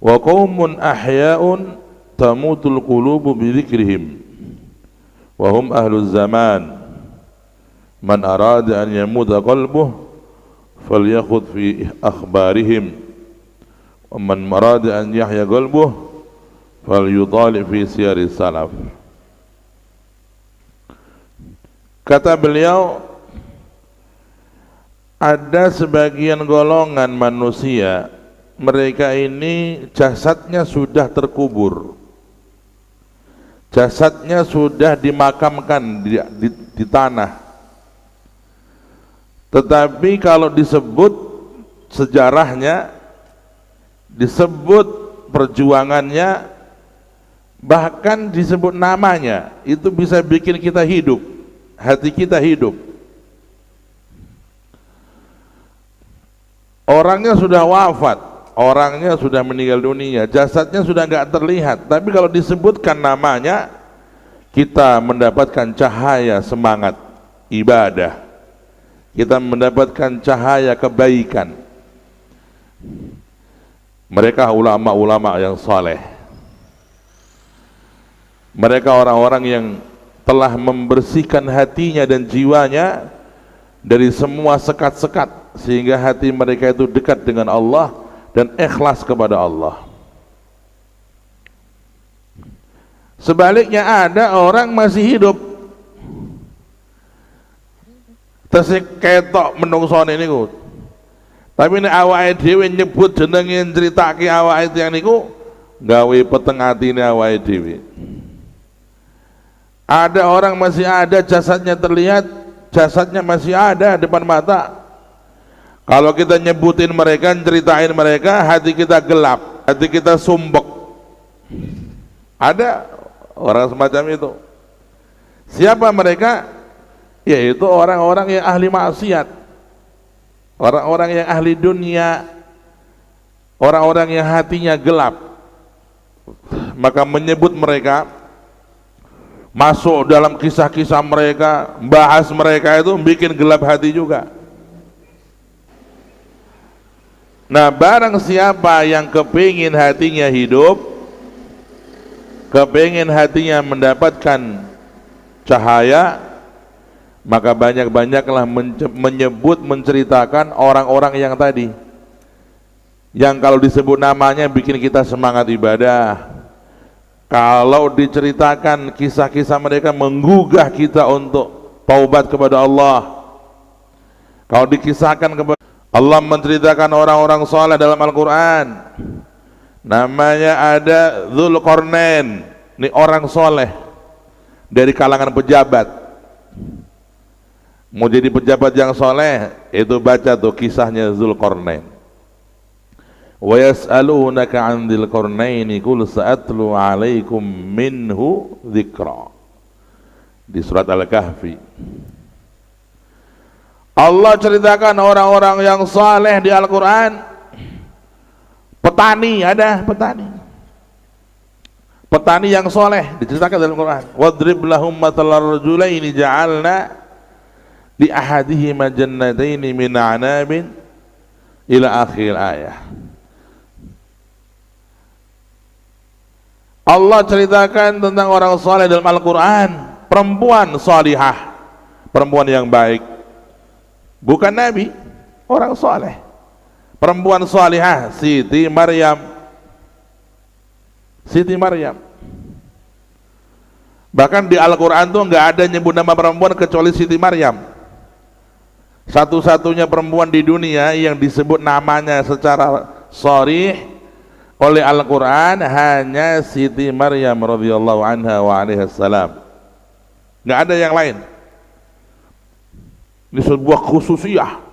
wa qaumun ahya'un tamutul qulubu bidzikrihim wa hum ahluz zaman man arada an yamuta qalbuhu falyakhudh fi akhbarihim wa man arada an yahya qalbuhu falyutali fi siyari salaf. Kata beliau, ada sebagian golongan manusia, mereka ini jasadnya sudah terkubur, jasadnya sudah dimakamkan di tanah, tetapi kalau disebut sejarahnya, disebut perjuangannya, bahkan disebut namanya, itu bisa bikin kita hidup, hati kita hidup. Orangnya sudah wafat, orangnya sudah meninggal dunia, jasadnya sudah enggak terlihat, tapi kalau disebutkan namanya, kita mendapatkan cahaya semangat ibadah, kita mendapatkan cahaya kebaikan. Mereka ulama-ulama yang saleh, mereka orang-orang yang telah membersihkan hatinya dan jiwanya dari semua sekat-sekat, sehingga hati mereka itu dekat dengan Allah dan ikhlas kepada Allah. Sebaliknya ada orang masih hidup tesih ketok menungsone niku, tapi nek awake dhewe nyebut jenenge critake awake tiyang niku gawe peteng atine awake dhewe. Ada orang masih ada, jasadnya terlihat, jasadnya masih ada depan mata. Kalau kita nyebutin mereka, ceritain mereka, hati kita gelap, hati kita sumbek. Ada orang semacam itu. Siapa mereka? Yaitu orang-orang yang ahli maksiat, orang-orang yang ahli dunia, orang-orang yang hatinya gelap. Maka menyebut mereka, masuk dalam kisah-kisah mereka, bahas mereka, itu bikin gelap hati juga. Nah, barang siapa yang kepingin hatinya hidup, kepingin hatinya mendapatkan cahaya, maka banyak-banyaklah menyebut, menceritakan orang-orang yang tadi, yang kalau disebut namanya bikin kita semangat ibadah. Kalau diceritakan kisah-kisah mereka menggugah kita untuk taubat kepada Allah. Kalau dikisahkan kepada Allah, menceritakan orang-orang saleh dalam Al-Quran, namanya ada Dzulqarnain, ini orang soleh dari kalangan pejabat. Mau jadi pejabat yang soleh, itu baca tuh kisahnya Dzulqarnain. Wa yas'alunaka 'an dzil qarnaini qul sa'atlu 'alaikum minhu dzikra, di surat Al-Kahfi. Allah ceritakan orang-orang yang saleh di Al-Quran. Petani, ada petani yang soleh diceritakan dalam Al-Quran. Wadrib lahum mathalar rajulaini ja'alna li ahadihima jannataini min a'nabin ila akhir ayah. Allah ceritakan tentang orang saleh dalam Al-Quran, perempuan salihah, perempuan yang baik, bukan nabi, orang saleh, perempuan salihah, Siti Maryam. Bahkan di Al-Quran tuh nggak ada nyebut nama perempuan kecuali Siti Maryam. Satu-satunya perempuan di dunia yang disebut namanya secara sharih oleh Al-Quran hanya Siti Maryam radhiyallahu anha wa alaihi salam. Nggak ada yang lain. Ini sebuah khususiyah,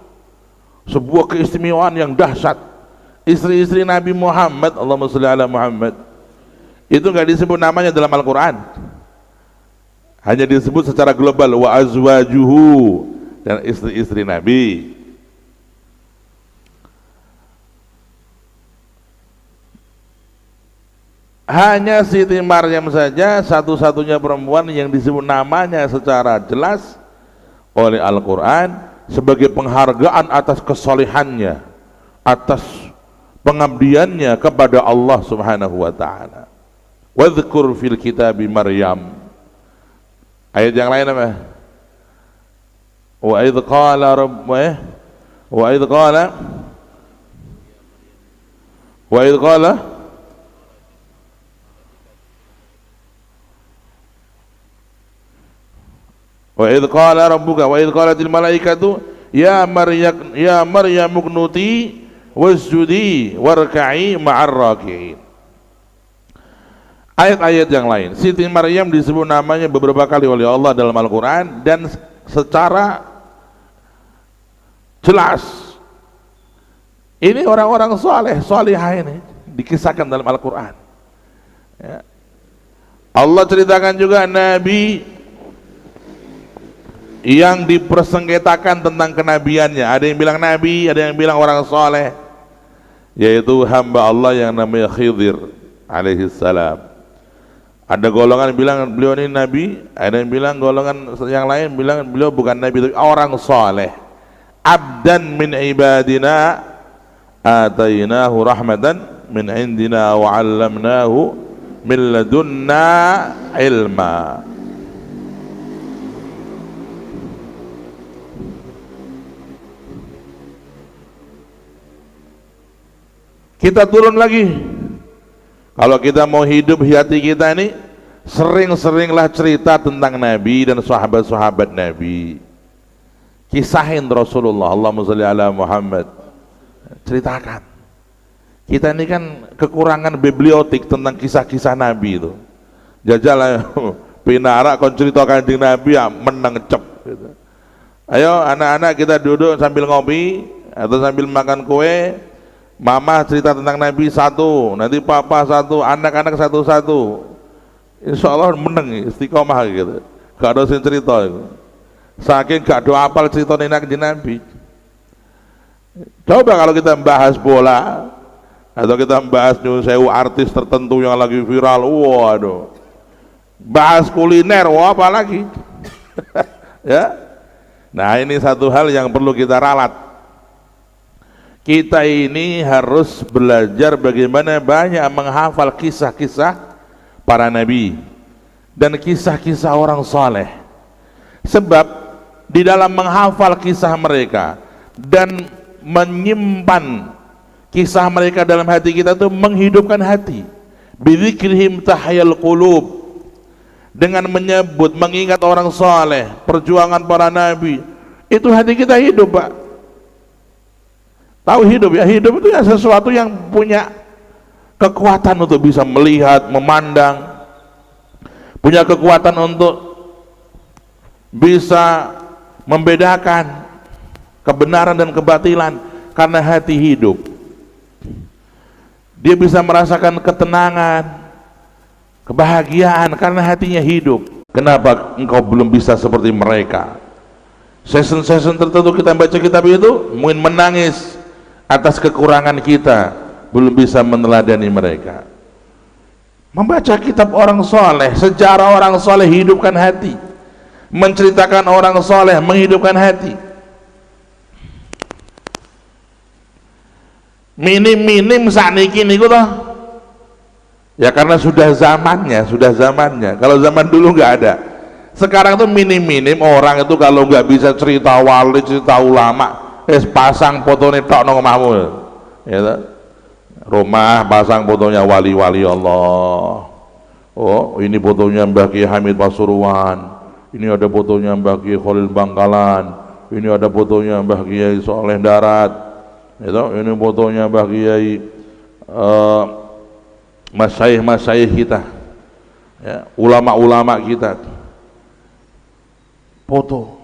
sebuah keistimewaan yang dahsyat. Istri-istri Nabi Muhammad, Allahumma sholli ala Muhammad, itu nggak disebut namanya dalam Al-Quran, hanya disebut secara global, wa azwajuhu, dan istri-istri Nabi. Hanya Siti Maryam saja satu-satunya perempuan yang disebut namanya secara jelas oleh Al-Quran sebagai penghargaan atas kesolehannya, atas pengabdiannya kepada Allah Subhanahu wa taala. Wadhkur fil kitabi Maryam. Ayat yang lain apa? Wa idz qala wa idz qala wa idz qala wa idz qala rabbuka wa idz qalatil malaikatu ya Maryam uqnuti wasjudi warka'i ma'ar raki'in. Ayat-ayat yang lain, Siti Maryam disebut namanya beberapa kali oleh Allah dalam Al-Quran, dan secara jelas ini orang-orang salihah ini dikisahkan dalam Al-Quran ya. Allah ceritakan juga Nabi yang dipersengketakan tentang kenabiannya. Ada yang bilang Nabi, ada yang bilang orang saleh, yaitu hamba Allah yang namanya Khidir alaihi salam. Ada golongan bilang beliau ini Nabi, ada yang bilang golongan yang lain bilang beliau bukan Nabi tapi orang saleh. Abdan min ibadina atainahu rahmatan min indina wa 'allamnahu min ladunna ilma. Kita turun lagi. Kalau kita mau hidup hati kita ini, sering-seringlah cerita tentang Nabi dan sahabat-sahabat Nabi. Kisahin Rasulullah, Allahumma sholli ala Muhammad. Ceritakan. Kita ini kan kekurangan bibliotek tentang kisah-kisah Nabi itu. Jajal pinara kon cerita Kanjeng Nabi ya menang cep gitu. Ayo anak-anak kita duduk sambil ngopi atau sambil makan kue. Mama cerita tentang Nabi satu, nanti papa satu, anak-anak satu-satu. Insya Allah menang, istiqomah gitu. Gak ada yang cerita gitu. Saking gak ada apal cerita Nabi. Coba kalau kita bahas bola atau kita bahas sewu artis tertentu yang lagi viral, waduh. Bahas kuliner, wah apa lagi? Ya. Nah ini satu hal yang perlu kita ralat. Kita ini harus belajar bagaimana banyak menghafal kisah-kisah para nabi dan kisah-kisah orang saleh. Sebab di dalam menghafal kisah mereka dan menyimpan kisah mereka dalam hati kita itu menghidupkan hati. Bidzikrihim tahyal qulub. Dengan menyebut, mengingat orang saleh, perjuangan para nabi, itu hati kita hidup, Pak. Tahu hidup ya, hidup itu ya sesuatu yang punya kekuatan untuk bisa melihat, memandang, punya kekuatan untuk bisa membedakan kebenaran dan kebatilan karena hati hidup. Dia bisa merasakan ketenangan, kebahagiaan karena hatinya hidup. Kenapa engkau belum bisa seperti mereka? Season-season tertentu kita baca kitab itu mungkin menangis atas kekurangan kita, belum bisa meneladani mereka. Membaca kitab orang soleh, sejarah orang soleh, hidupkan hati. Menceritakan orang soleh, menghidupkan hati. Minim-minim sakniki niku toh. Ya karena sudah zamannya. Kalau zaman dulu nggak ada. Sekarang tuh minim-minim orang itu kalau nggak bisa cerita wali, cerita ulama, pasang fotonya tok nang omahmu. Ya, rumah pasang fotonya wali-wali Allah. Oh, ini fotonya Mbah Kiai Hamid Pasuruan. Ini ada fotonya Mbah Kiai Khalil Bangkalan. Ini ada fotonya Mbah Kiai Soleh Darat. Ya, ini fotonya Mbah Kiai masyayikh kita. Ya, ulama-ulama kita. Foto.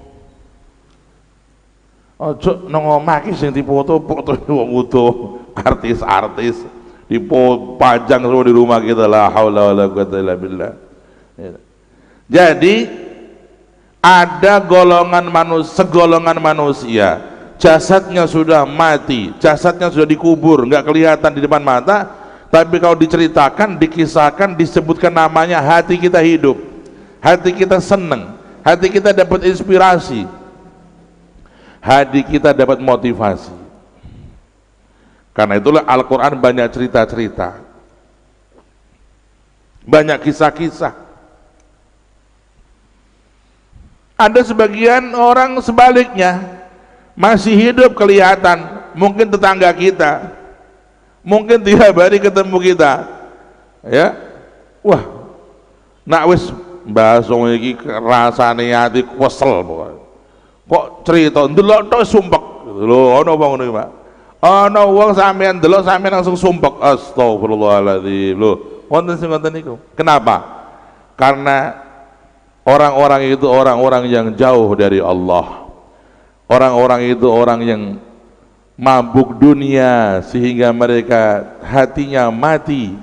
Ojo nang omah iki sing dipoto wong utuh, artis-artis dipajang semua di rumah kita, la haula wala quwata illa billah. Jadi ada segolongan manusia jasadnya sudah mati, jasadnya sudah dikubur, nggak kelihatan di depan mata, tapi kalau diceritakan, dikisahkan, disebutkan namanya, hati kita hidup, hati kita senang, hati kita dapat inspirasi, hati kita dapat motivasi. Karena itulah Al-Quran banyak cerita-cerita, banyak kisah-kisah. Ada sebagian orang sebaliknya, masih hidup kelihatan, mungkin tetangga kita, mungkin tiap hari ketemu kita, ya, wah, nak wis bahasa iki rasane ati kesel pokoknya. Kok cerita ndelok tok sumpek lho, ono apa ngono iki, Pak? Ono wong sampean ndelok sampean langsung sumpek. Astagfirullahaladzim. Lho, wonten sing ngoten niku. Kenapa? Karena orang-orang itu orang-orang yang jauh dari Allah. Orang-orang itu orang yang mabuk dunia sehingga mereka hatinya mati.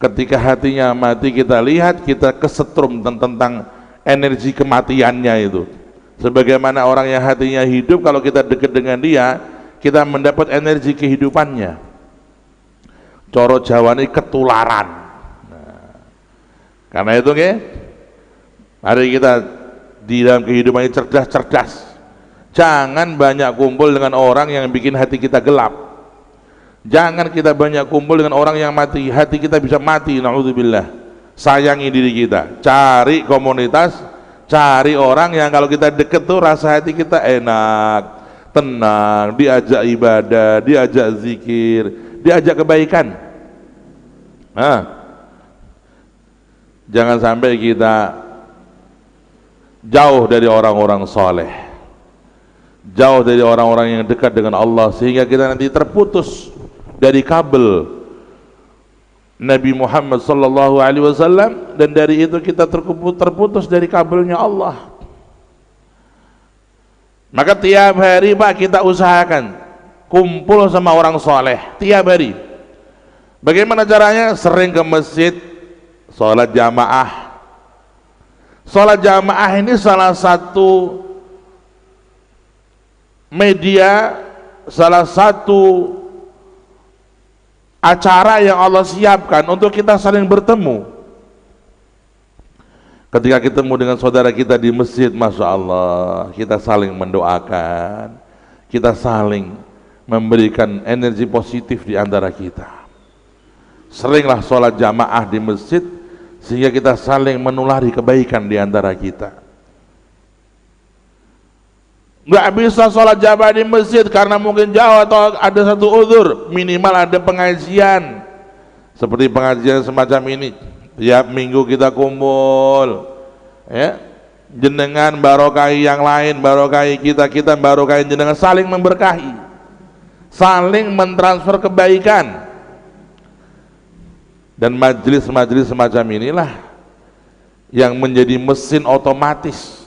Ketika hatinya mati, kita lihat, kita kesetrum tentang energi kematiannya itu. Sebagaimana orang yang hatinya hidup, kalau kita dekat dengan dia, kita mendapat energi kehidupannya. Coro Jawa ini ketularan. Nah, karena itu mari kita di dalam kehidupan ini cerdas-cerdas. Jangan banyak kumpul dengan orang yang bikin hati kita gelap. Jangan kita banyak kumpul dengan orang yang mati, hati kita bisa mati, na'udzubillah. Sayangi diri kita, cari komunitas, cari orang yang kalau kita deket tuh rasa hati kita enak, tenang, diajak ibadah, diajak zikir, diajak kebaikan. Nah, jangan sampai kita jauh dari orang-orang soleh, jauh dari orang-orang yang dekat dengan Allah, sehingga kita nanti terputus dari kabel Nabi Muhammad sallallahu alaihi wasallam, dan dari itu kita terputus dari kabelnya Allah. Maka tiap hari Pak, kita usahakan kumpul sama orang soleh tiap hari. Bagaimana caranya? Sering ke masjid, sholat jamaah. Sholat jamaah ini salah satu media, salah satu acara yang Allah siapkan untuk kita saling bertemu. Ketika ketemu dengan saudara kita di masjid, Masya Allah, kita saling mendoakan, kita saling memberikan energi positif di antara kita. Seringlah sholat jamaah di masjid, sehingga kita saling menulari kebaikan di antara kita. Nggak bisa sholat jamaah di masjid karena mungkin jauh atau ada satu uzur, minimal ada pengajian seperti pengajian semacam ini. Tiap minggu kita kumpul, ya, jenengan barokahi yang lain, barokahi kita, kita barokahi jenengan, saling memberkahi, saling mentransfer kebaikan. Dan majelis-majelis semacam inilah yang menjadi mesin otomatis.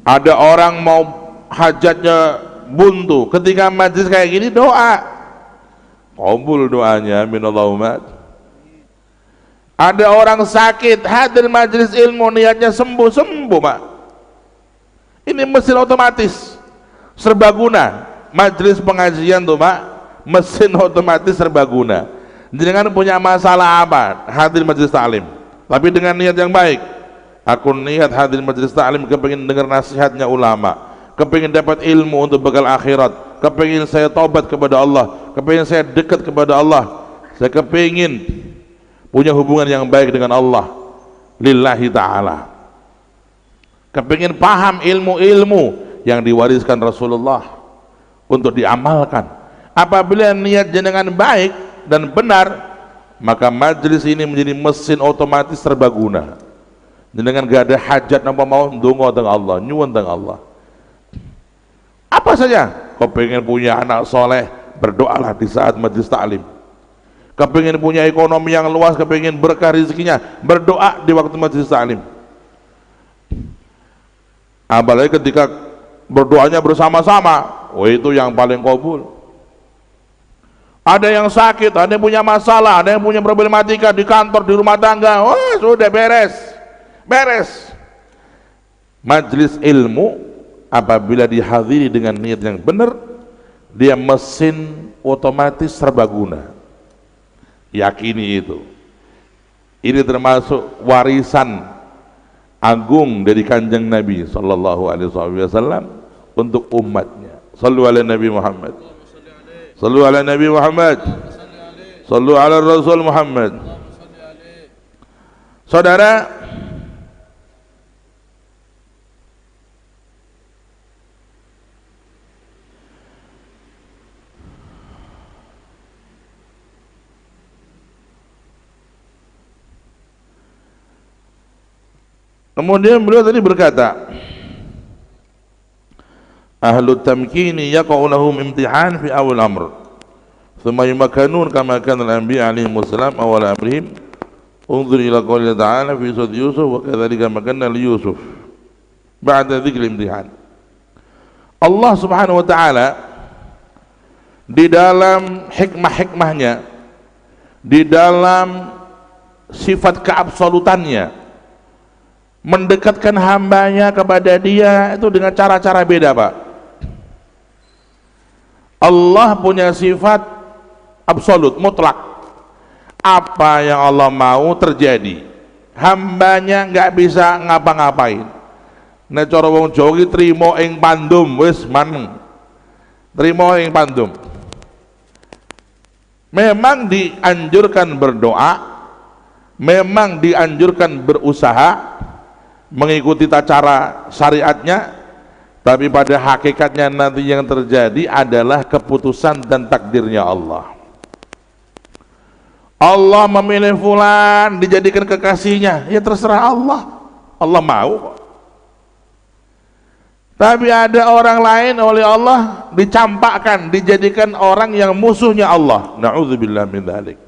Ada orang mau hajatnya buntu, ketika majelis kayak gini doa, kabul doanya, minallahumma. Ada orang sakit, hadir majelis ilmu, niatnya sembuh Pak. Ini mesin otomatis, serbaguna. Majelis pengajian tuh Pak, mesin otomatis serbaguna. Jangan punya masalah apa, hadir majelis taklim, tapi dengan niat yang baik. Aku niat hadir majelis taklim, kepingin dengar nasihatnya ulama, kepingin dapat ilmu untuk bekal akhirat, kepingin saya taubat kepada Allah, kepingin saya dekat kepada Allah, saya kepingin punya hubungan yang baik dengan Allah lillahi ta'ala, kepingin paham ilmu-ilmu yang diwariskan Rasulullah untuk diamalkan. Apabila niat jenengan baik dan benar, maka majelis ini menjadi mesin otomatis serbaguna. Jenengan gak ada hajat napa mau ndonga teng Allah, nyuwun teng Allah. Apa saja, kau pengen punya anak soleh, berdoalah di saat majelis taklim. Kau pengen punya ekonomi yang luas, kau pengen berkah rezekinya, berdoa di waktu majelis taklim. Apalagi ketika berdoanya bersama-sama, oh itu yang paling kabul. Ada yang sakit, ada yang punya masalah, ada yang punya problematika di kantor, di rumah tangga, oh sudah beres. Majelis ilmu apabila dihadiri dengan niat yang benar, dia mesin otomatis serbaguna. Yakini itu. Ini termasuk warisan agung dari Kanjeng Nabi sallallahu alaihi wasallam untuk umatnya. Shallu ala Nabi Muhammad. Sallu ala Nabi Muhammad. Sallu ala Rasul Muhammad. Saudara, kemudian beliau tadi berkata, ahlu tamkini yaqa'u lahum imtihan fi awal amr, thumma yumakkanun kama kana al-anbiya alaihi wassalam awal amrihim. Unzur ila qouli ta'ala fi surat Yusuf wa kadzalika makanna li Yusuf ba'da dzikr imtihan. Allah Subhanahu wa taala di dalam hikmah-hikmahnya, di dalam sifat keabsolutannya, mendekatkan hambanya kepada dia itu dengan cara-cara beda, Pak. Allah punya sifat absolut, mutlak. Apa yang Allah mau terjadi, hambanya nggak bisa ngapa-ngapain. Nek cara wong Jawa iki trimo ing pandum, wis maneng. Trimo ing pandum. Memang dianjurkan berdoa, memang dianjurkan berusaha mengikuti tata cara syariatnya, tapi pada hakikatnya nanti yang terjadi adalah keputusan dan takdirnya Allah. Allah memilih fulan dijadikan kekasihnya, ya terserah Allah. Allah mau kok. Tapi ada orang lain oleh Allah dicampakkan, dijadikan orang yang musuhnya Allah. Na'udzubillah min dzalik.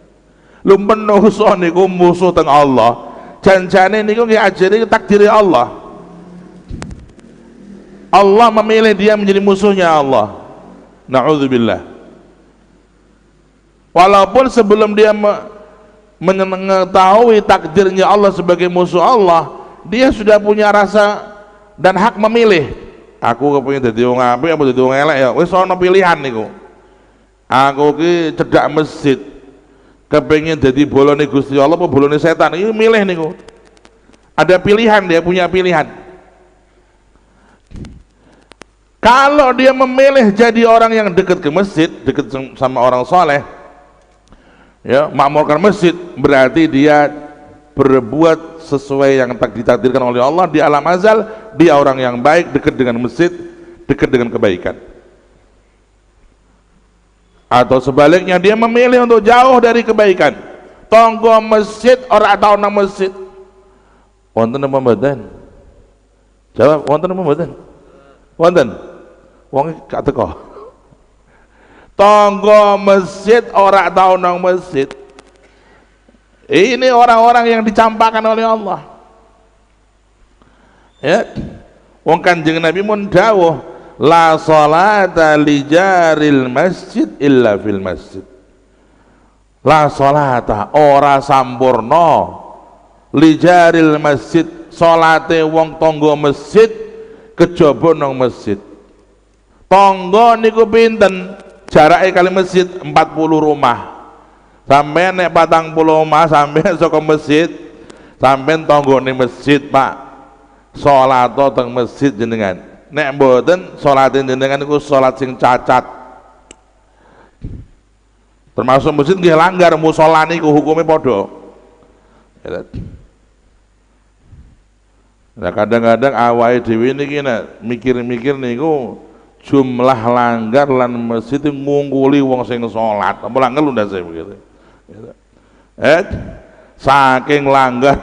Lumpen nuso niku musuh teng Allah. Janjane niku nggih ajari takdir Allah. Allah memilih dia menjadi musuhnya Allah. Na'udzubillah. Walaupun sebelum dia mengetahui takdirnya Allah sebagai musuh Allah, dia sudah punya rasa dan hak memilih. Aku kepengin dadi wong apik apa dadi wong elek ya, wis ana pilihan niku. Aku ki cedhak masjid, kepengin dadi bolone Gusti Allah apa bolone setan, iki milih niku. Ada pilihan, dia punya pilihan. Kalau dia memilih jadi orang yang dekat ke masjid, dekat sama orang soleh, ya, makmurkan masjid, berarti dia berbuat sesuai yang ditakdirkan oleh Allah di alam azal. Dia orang yang baik, dekat dengan masjid, dekat dengan kebaikan. Atau sebaliknya, dia memilih untuk jauh dari kebaikan, tonggo masjid, orang tau nang masjid. Wonten apa mboten? Jawab, wonten apa mboten? Wonten. Wong gak teko. Tonggo masjid, orang tau nang masjid. Ini orang-orang yang dicampakkan oleh Allah. Ya, wong Kanjeng Nabi mun dawuh, la salata li jaril masjid illa fil masjid. La salata ora sampurna li jaril masjid, salate wong tangga masjid kejaba nang masjid. Tangga niku pinten? Jarake kali masjid 40 rumah. Sampai nek 40 rumah sampai saka masjid, sampai tanggane masjid, Pak. Salat teng masjid jenengan. Nek mboten salat jenengan niku salat sing cacat. Termasuk masjid nggih langgar, musala niku hukume padha. Nah, kadang-kadang awake dhewe niki nek mikir-mikir niku jumlah langgar lan masjid ngungkuli wong sing salat. Apa langgar ndase begitu. Saking langgar,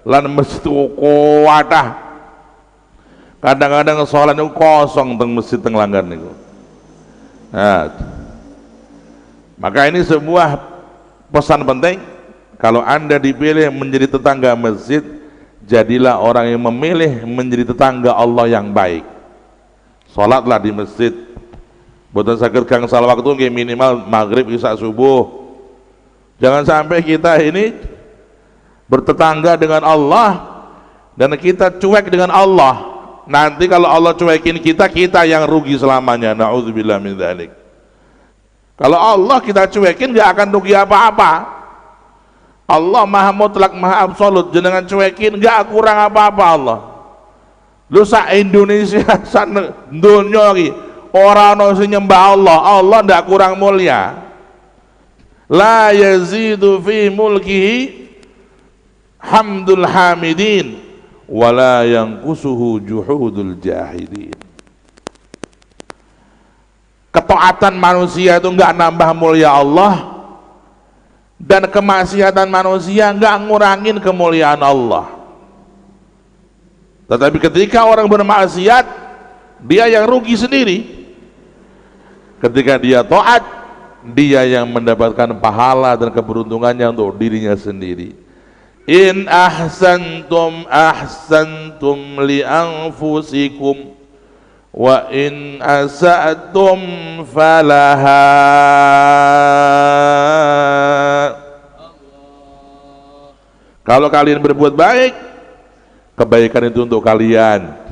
lan masjid kuwatah. Kadang-kadang salat niku kosong teng masjid teng langgar niku. Nah, maka ini sebuah pesan penting. Kalau Anda dipilih menjadi tetangga masjid, jadilah orang yang memilih menjadi tetangga Allah yang baik. Salatlah di masjid. Boten saged gangsal waktu nggih minimal maghrib isya subuh. Jangan sampai kita ini bertetangga dengan Allah dan kita cuek dengan Allah. Nanti kalau Allah cuekin kita, kita yang rugi selamanya. Na'udzubillah min dzalik. Kalau Allah kita cuekin gak akan rugi apa-apa. Allah maha mutlak, maha absolut, jenengan cuekin gak kurang apa-apa Allah. Lu sak Indonesia sak dunya iki orang sing nyembah Allah, Allah ndak kurang mulia. La yazidu fi mulkihi hamdul hamidin wala yanqusuhu juhudul jahidin. Ketaatan manusia itu enggak nambah mulia Allah, dan kemaksiatan manusia enggak ngurangin kemuliaan Allah. Tetapi ketika orang bermaksiat, dia yang rugi sendiri. Ketika dia taat, dia yang mendapatkan pahala dan keberuntungannya untuk dirinya sendiri. In ahsantum ahsantum li anfusikum wa in asa'tum falaha. Kalau kalian berbuat baik, kebaikan itu untuk kalian.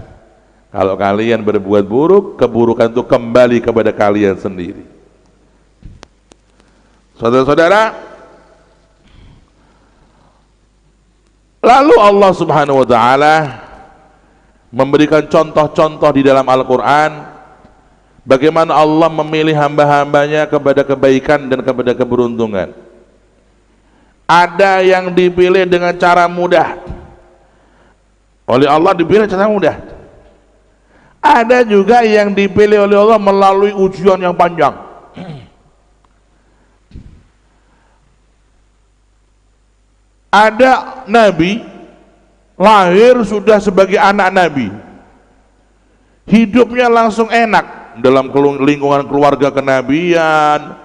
Kalau kalian berbuat buruk, keburukan itu kembali kepada kalian sendiri. Saudara-saudara, lalu Allah Subhanahu wa taala memberikan contoh-contoh di dalam Al-Qur'an bagaimana Allah memilih hamba-hambanya kepada kebaikan dan kepada keberuntungan. Ada yang dipilih dengan cara mudah. Oleh Allah dipilih cara mudah. Ada juga yang dipilih oleh Allah melalui ujian yang panjang. Ada nabi lahir sudah sebagai anak nabi, hidupnya langsung enak dalam lingkungan keluarga kenabian,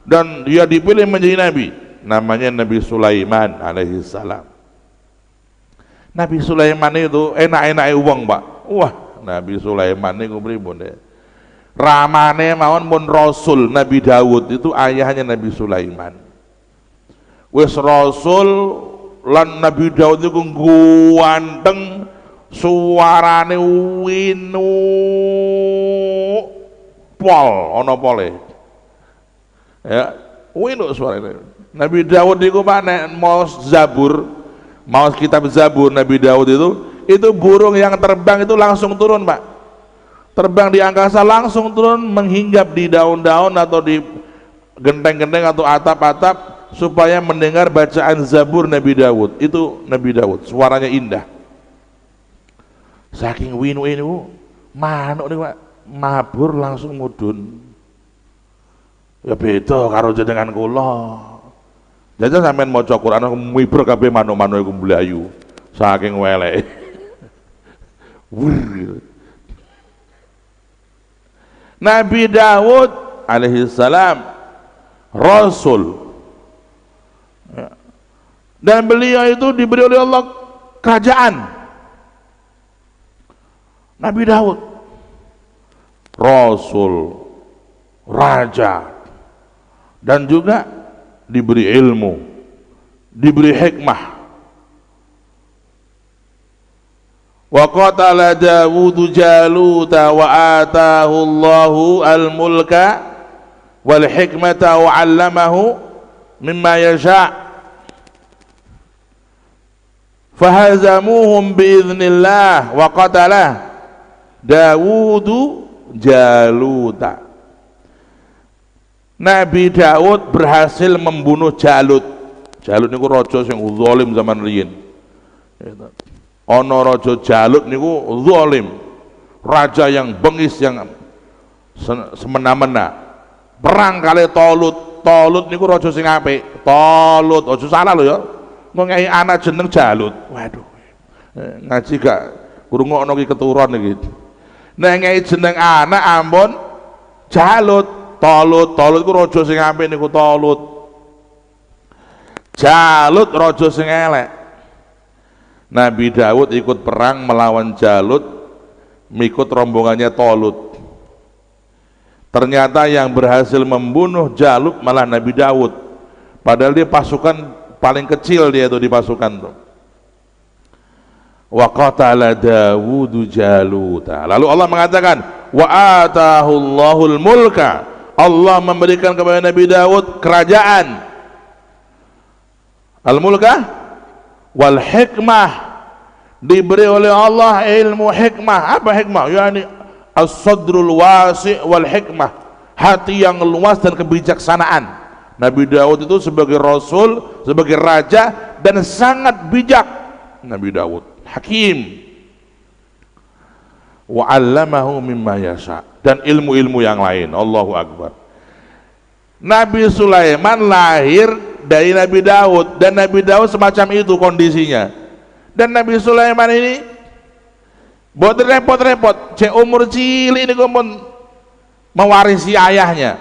dan dia dipilih menjadi nabi. Namanya Nabi Sulaiman alaihissalam. Nabi Sulaiman itu enak-enak uang, Pak. Wah, Nabi Sulaiman ini pripun deh. Ramane mawon pun Rasul. Nabi Daud itu ayahnya Nabi Sulaiman. Wis Rasul lan Nabi Daud itu ganteng, suarane winu pol, ono pole. Ya, winu suarane. Nabi Daud itu Pak nek mau Zabur, mau kitab Zabur Nabi Daud itu burung yang terbang itu langsung turun, Pak. Terbang di angkasa langsung turun menghinggap di daun-daun atau di genteng-genteng atau atap-atap supaya mendengar bacaan Zabur Nabi Daud. Itu Nabi Daud, suaranya indah. Saking winu-winu, manuk nih Pak, mabur langsung mudun. Ya beda karo jenengan kula. Jajan sampean maca Quran mibur kabeh manuk-manuk iku mlayu. Saking weleke. Nabi Daud alaihissalam Rasul, dan beliau itu diberi oleh Allah kerajaan. Nabi Daud Rasul, raja, dan juga diberi ilmu, diberi hikmah. Wa qatala Dawud Jaluta wa atahu Allahu al-mulka wal hikmata wa 'allamahu mimma yasha'. Fahazamuhum biiznillah wa qatala Dawud Jaluta. Nabi Daud berhasil membunuh Jalut. Jalut niku raja sing zalim zaman riyin. Ana raja Jalut niku zalim, raja yang bengis, yang semena-mena. Perang kali Talut. Talut niku raja sing apik. Talut, aja salah lho ya. Ngei anak jeneng Jalut. Waduh. Ngaji gak krungokno iki keturunan iki. Nek ngei jeneng anak ampun Jalut. Talut iku raja sing apik niku Talut. Jalut raja sing elek. Nabi Daud ikut perang melawan Jalut, mengikut rombongannya Talut. Ternyata yang berhasil membunuh Jalut malah Nabi Daud. Padahal dia pasukan paling kecil, dia itu di pasukan tuh. Wa qatala Dawud Jaluta. Lalu Allah mengatakan, wa atahu Allahul mulka. Allah memberikan kepada Nabi Daud kerajaan. Al-mulka wal hikmah, diberi oleh Allah ilmu hikmah. Apa hikmah? Yani as-sadrul wasi' wal hikmah, hati yang luas dan kebijaksanaan. Nabi Daud itu sebagai rasul, sebagai raja, dan sangat bijak. Nabi Daud hakim. Wa 'allamahu mimma yasha, dan ilmu-ilmu yang lain. Allahu akbar. Nabi Sulaiman lahir dari Nabi Daud, dan Nabi Daud semacam itu kondisinya. Dan Nabi Sulaiman ini buat repot-repot, cek umur cilik ini pun mewarisi ayahnya.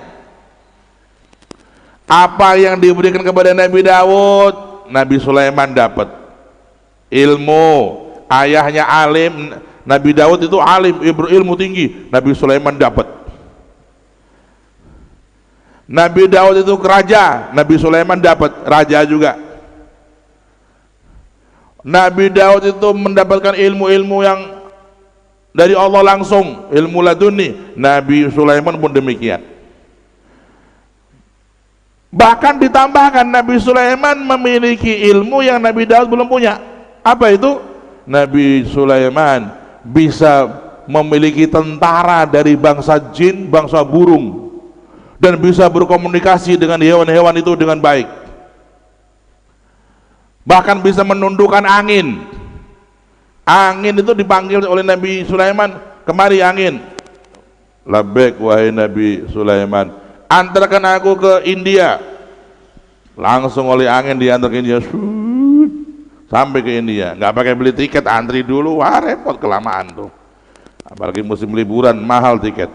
Apa yang diberikan kepada Nabi Daud, Nabi Sulaiman dapat ilmu. Ayahnya alim, Nabi Daud itu alim, berilmu tinggi, Nabi Sulaiman dapat. Nabi Daud itu raja, Nabi Sulaiman dapat raja juga. Nabi Daud itu mendapatkan ilmu-ilmu yang dari Allah langsung, ilmu laduni. Nabi Sulaiman pun demikian. Bahkan ditambahkan, Nabi Sulaiman memiliki ilmu yang Nabi Daud belum punya. Apa itu? Nabi Sulaiman bisa memiliki tentara dari bangsa jin, bangsa burung, dan bisa berkomunikasi dengan hewan-hewan itu dengan baik. Bahkan bisa menundukkan angin. Angin itu dipanggil oleh Nabi Sulaiman, kemari angin. Labbaik wahai Nabi Sulaiman, antarkan aku ke India. Langsung oleh angin diantar ke India, sampai ke India. Nggak pakai beli tiket, antri dulu, wah repot, kelamaan tuh. Apalagi musim liburan, mahal tiket.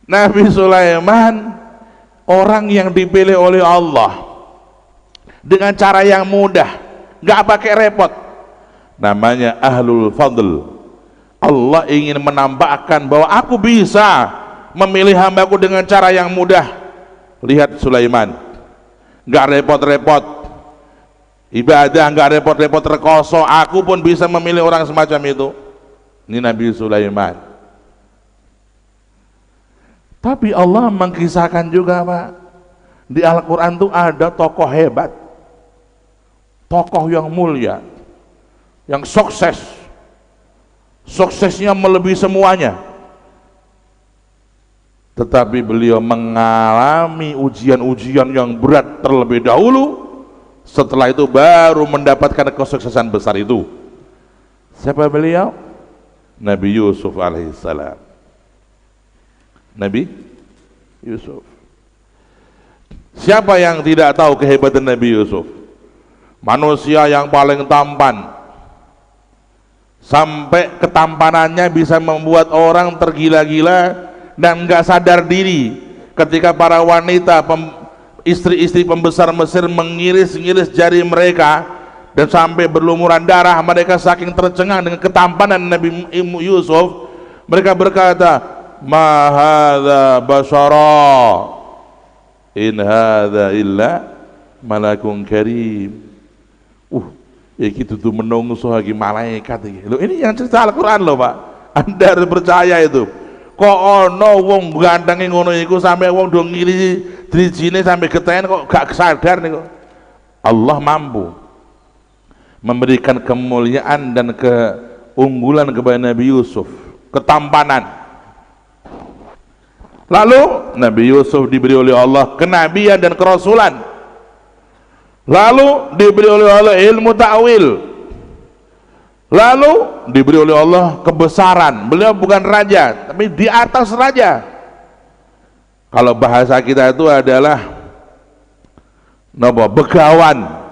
Nabi Sulaiman orang yang dipilih oleh Allah dengan cara yang mudah, nggak pakai repot. Namanya ahlul fadl. Allah ingin menambahkan bahwa aku bisa memilih hambaku dengan cara yang mudah. Lihat Sulaiman, nggak repot-repot ibadah, nggak repot-repot rekoso. Aku pun bisa memilih orang semacam itu. Ini Nabi Sulaiman. Tapi Allah mengkisahkan juga, Pak, di Al-Quran itu ada tokoh hebat, tokoh yang mulia, yang sukses, suksesnya melebihi semuanya. Tetapi beliau mengalami ujian-ujian yang berat terlebih dahulu, setelah itu baru mendapatkan kesuksesan besar itu. Siapa beliau? Nabi Yusuf alaihissalam. Nabi Yusuf. Siapa yang tidak tahu kehebatan Nabi Yusuf? Manusia yang paling tampan, sampai ketampanannya bisa membuat orang tergila-gila dan nggak sadar diri. Ketika para wanita istri-istri pembesar Mesir mengiris-ngiris jari mereka dan sampai berlumuran darah, mereka saking tercengang dengan ketampanan Nabi Yusuf, mereka berkata, ma hadza basyara in hadza illa malakun karim. Ya gitu tuh, menungso lagi malaikat iki. Loh, ini yang cerita Al-Qur'an loh, Pak. Anda harus percaya itu. Kok ono wong gandange ngono iku sampai wong do ngiri drijine sampai geten kok gak sadar niku. Allah mampu memberikan kemuliaan dan keunggulan kepada Nabi Yusuf, ketampanan. Lalu Nabi Yusuf diberi oleh Allah kenabian dan kerasulan. Lalu diberi oleh Allah ilmu ta'wil. Lalu diberi oleh Allah kebesaran. Beliau bukan raja, tapi di atas raja. Kalau bahasa kita itu adalah begawan.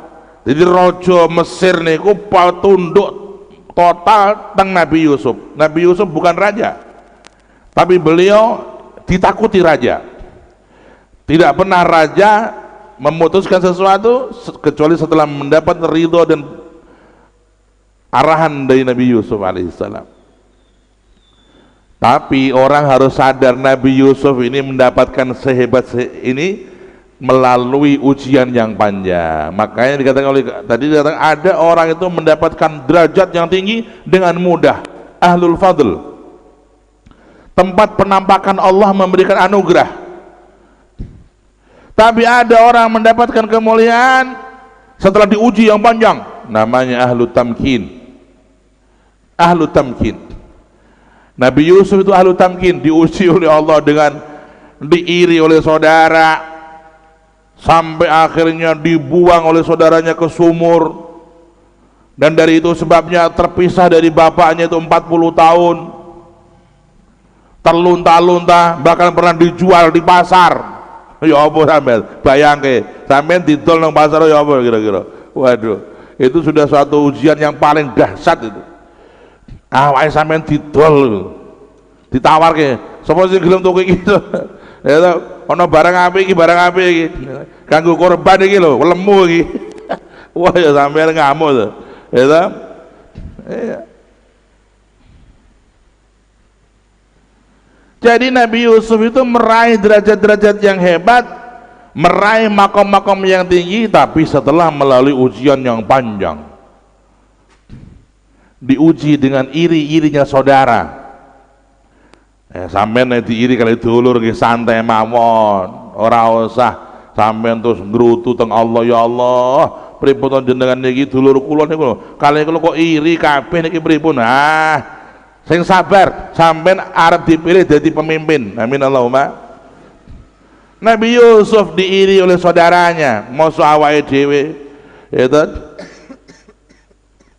Jadi rojo Mesir niku tunduk total teng Nabi Yusuf. Nabi Yusuf bukan raja, tapi beliau ditakuti raja. Tidak pernah raja memutuskan sesuatu kecuali setelah mendapat ridho dan arahan dari Nabi Yusuf alaihissalam. Tapi orang harus sadar, Nabi Yusuf ini mendapatkan sehebat ini melalui ujian yang panjang. Makanya dikatakan ada orang itu mendapatkan derajat yang tinggi dengan mudah. Ahlul fadl, tempat penampakan Allah memberikan anugerah. Tapi ada orang mendapatkan kemuliaan setelah diuji yang panjang, namanya ahlu tamkin. Ahlu tamkin, Nabi Yusuf itu ahlu tamkin, diuji oleh Allah dengan diiri oleh saudara sampai akhirnya dibuang oleh saudaranya ke sumur, dan dari itu sebabnya terpisah dari bapaknya itu 40 tahun, terlunta-lunta, bahkan pernah dijual di pasar. Ya apa sampean bayangke, sampean didol nang pasar ya apa kira-kira. Waduh, itu sudah suatu ujian yang paling dahsyat itu. Awake sampean didol, ditawarke, sapa sing gelem tuku iki to? Ya ana barang apik iki, barang apik iki. Kanggo korban iki lho, lemu iki. Wah ya sampean ngamuk to. Ya ta? Iya. Jadi Nabi Yusuf itu meraih derajat-derajat yang hebat, meraih makom-makom yang tinggi, tapi setelah melalui ujian yang panjang. Diuji dengan iri-irinya saudara. Sampeyan nek diiri kali dulur nggih santai mawon, ora usah sampeyan terus ngrutu teng Allah, ya Allah, pripun jenengan niki dulur kula niku kalih kula kok iri kabeh niki pripun. Sing sabar, sampean arep dipilih jadi pemimpin. Amin Allahumma. Nabi Yusuf diiri oleh saudaranya, mosok awake dhewe itu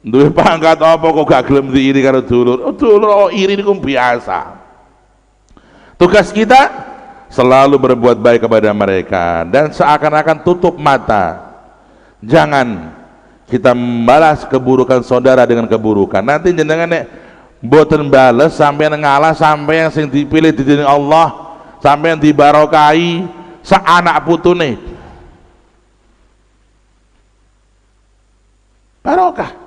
duwe pangkat apa kok gak gelem diiri karo dulur. Dulur iri niku biasa. Tugas kita selalu berbuat baik kepada mereka dan seakan-akan tutup mata. Jangan kita membalas keburukan saudara dengan keburukan. Nanti jenengan nek mboten bales sampeyan ngalah, sampeyan sing dipilih di dening Allah, sampeyan dibarokahi sak anak putune. Barokah.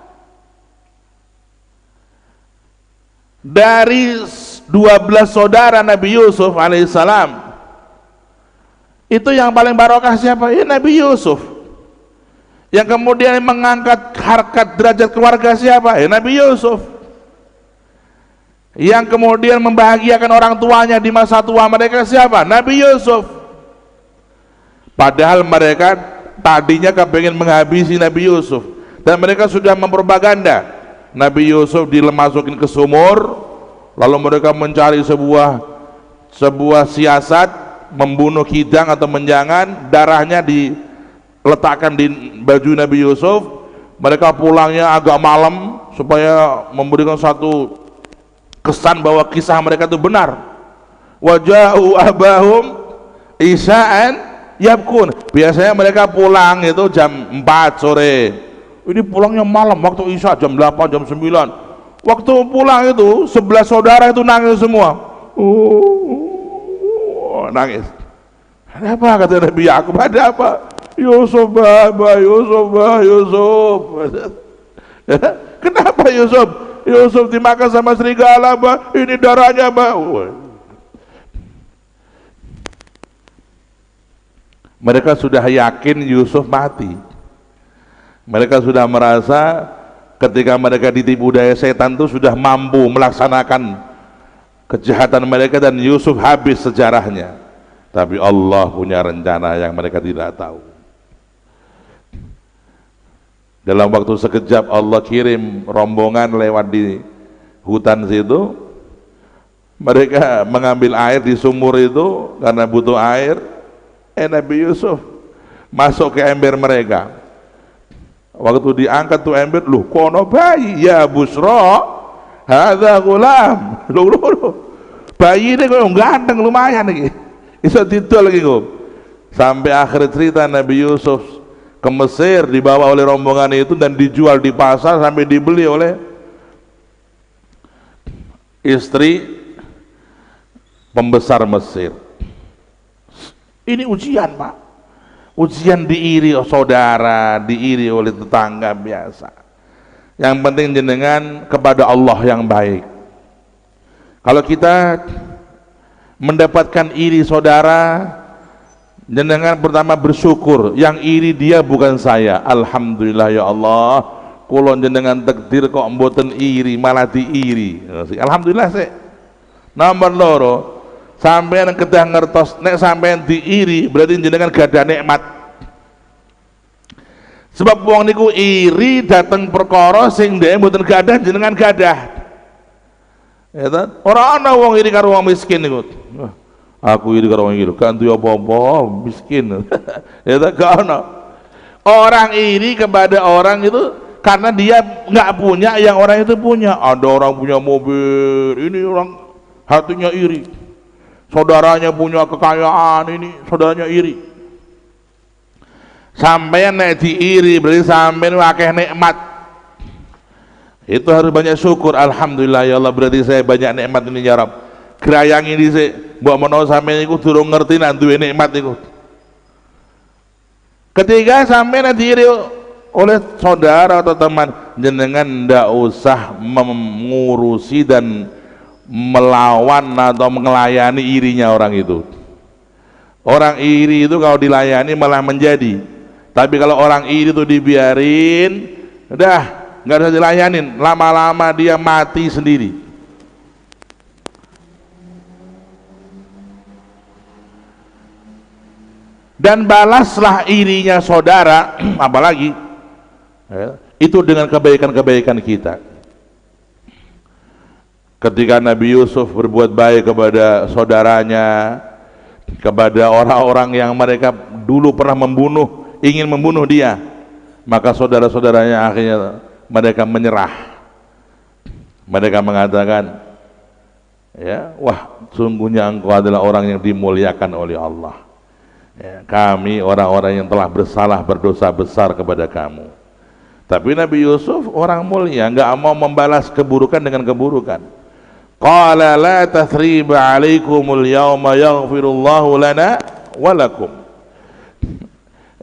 Dari 12 saudara Nabi Yusuf alaihissalam, itu yang paling barokah siapa? Ya Nabi Yusuf. Yang kemudian mengangkat harkat derajat keluarga siapa? Ya Nabi Yusuf. Yang kemudian membahagiakan orang tuanya di masa tua mereka siapa? Nabi Yusuf. Padahal mereka tadinya kepengen menghabisi Nabi Yusuf, dan mereka sudah mempropaganda Nabi Yusuf dimasukin ke sumur, lalu mereka mencari sebuah siasat membunuh kidang atau menjangan, darahnya diletakkan di baju Nabi Yusuf. Mereka pulangnya agak malam supaya memberikan satu kesan bahwa kisah mereka itu benar. Waja'u abahum isya'an yabkun. Biasanya mereka pulang itu jam 4 sore. Ini pulangnya malam, waktu isya jam 8, jam 9. Waktu pulang itu 11 saudara itu nangis semua. Nangis. Ada apa kata Nabi Yakub? Ada apa? Yusuf, Yusuf. Kenapa Yusuf? Yusuf dimakan sama serigala, bah. Ini darahnya, bah. Mereka sudah yakin Yusuf mati. Mereka sudah merasa ketika mereka ditipu daya setan itu sudah mampu melaksanakan kejahatan mereka, dan Yusuf habis sejarahnya. Tapi Allah punya rencana yang mereka tidak tahu. Dalam waktu sekejap Allah kirim rombongan lewat di hutan situ. Mereka mengambil air di sumur itu karena butuh air. Nabi Yusuf masuk ke ember mereka. Waktu diangkat tuh ember, loh kono bayi, ya busro hadza gulam. Loh bayi ini kok ganteng lumayan iki, iso didol lagi kok. Sampai akhir cerita Nabi Yusuf ke Mesir dibawa oleh rombongan itu dan dijual di pasar sampai dibeli oleh istri pembesar Mesir. Ini ujian, Pak. Ujian diiri saudara, diiri oleh tetangga biasa. Yang penting jenengan kepada Allah yang baik. Kalau kita mendapatkan iri saudara, jenengan pertama bersyukur, yang iri dia bukan saya. Alhamdulillah ya Allah, kula jenengan takdir kok mboten iri, malah diiri. Alhamdulillah sih. Nomor loro, sampeyan kedah ngertos nek sampeyan diiri berarti jenengan gadah nikmat. Sebab wong niku iri dateng perkara sing dhek mboten gadah jenengan gadah. Ya kan? Ora ana wong iri karo wong miskin niku. Aku iri karo wong iki, kan duwe apa-apa, miskin. Ya kan gak ana. Orang iri kepada orang itu karena dia nggak punya yang orang itu punya. Ada orang punya mobil, ini orang hatinya iri. Saudaranya punya kekayaan, ini saudaranya iri. Sampai nek diiri berarti sampai akeh nikmat. Itu harus banyak syukur. Alhamdulillah ya Allah, berarti saya banyak nikmat ini ya Rabb. Gerayangi dhisik, mbok menawa sampeyan iku durung ngerti nek duwe nikmat iku. Ketiga, sampeyan diiri oleh saudara atau teman, jenengan ndak usah mengurusi dan melawan atau melayani irinya orang itu. Orang iri itu kalau dilayani malah menjadi. Tapi kalau orang iri itu dibiarin, udah nggak usah dilayanin, lama-lama dia mati sendiri. Dan balaslah irinya saudara, apalagi itu dengan kebaikan-kebaikan kita. Ketika Nabi Yusuf berbuat baik kepada saudaranya, kepada orang-orang yang mereka dulu pernah ingin membunuh dia, maka saudara-saudaranya akhirnya mereka menyerah. Mereka mengatakan, ya, wah, sungguhnya engkau adalah orang yang dimuliakan oleh Allah. Ya, kami orang-orang yang telah bersalah, berdosa besar kepada kamu. Tapi Nabi Yusuf orang mulia, enggak mau membalas keburukan dengan keburukan. Qala la tathriba 'alaikumul yawma yaghfirullahu lana wa lakum.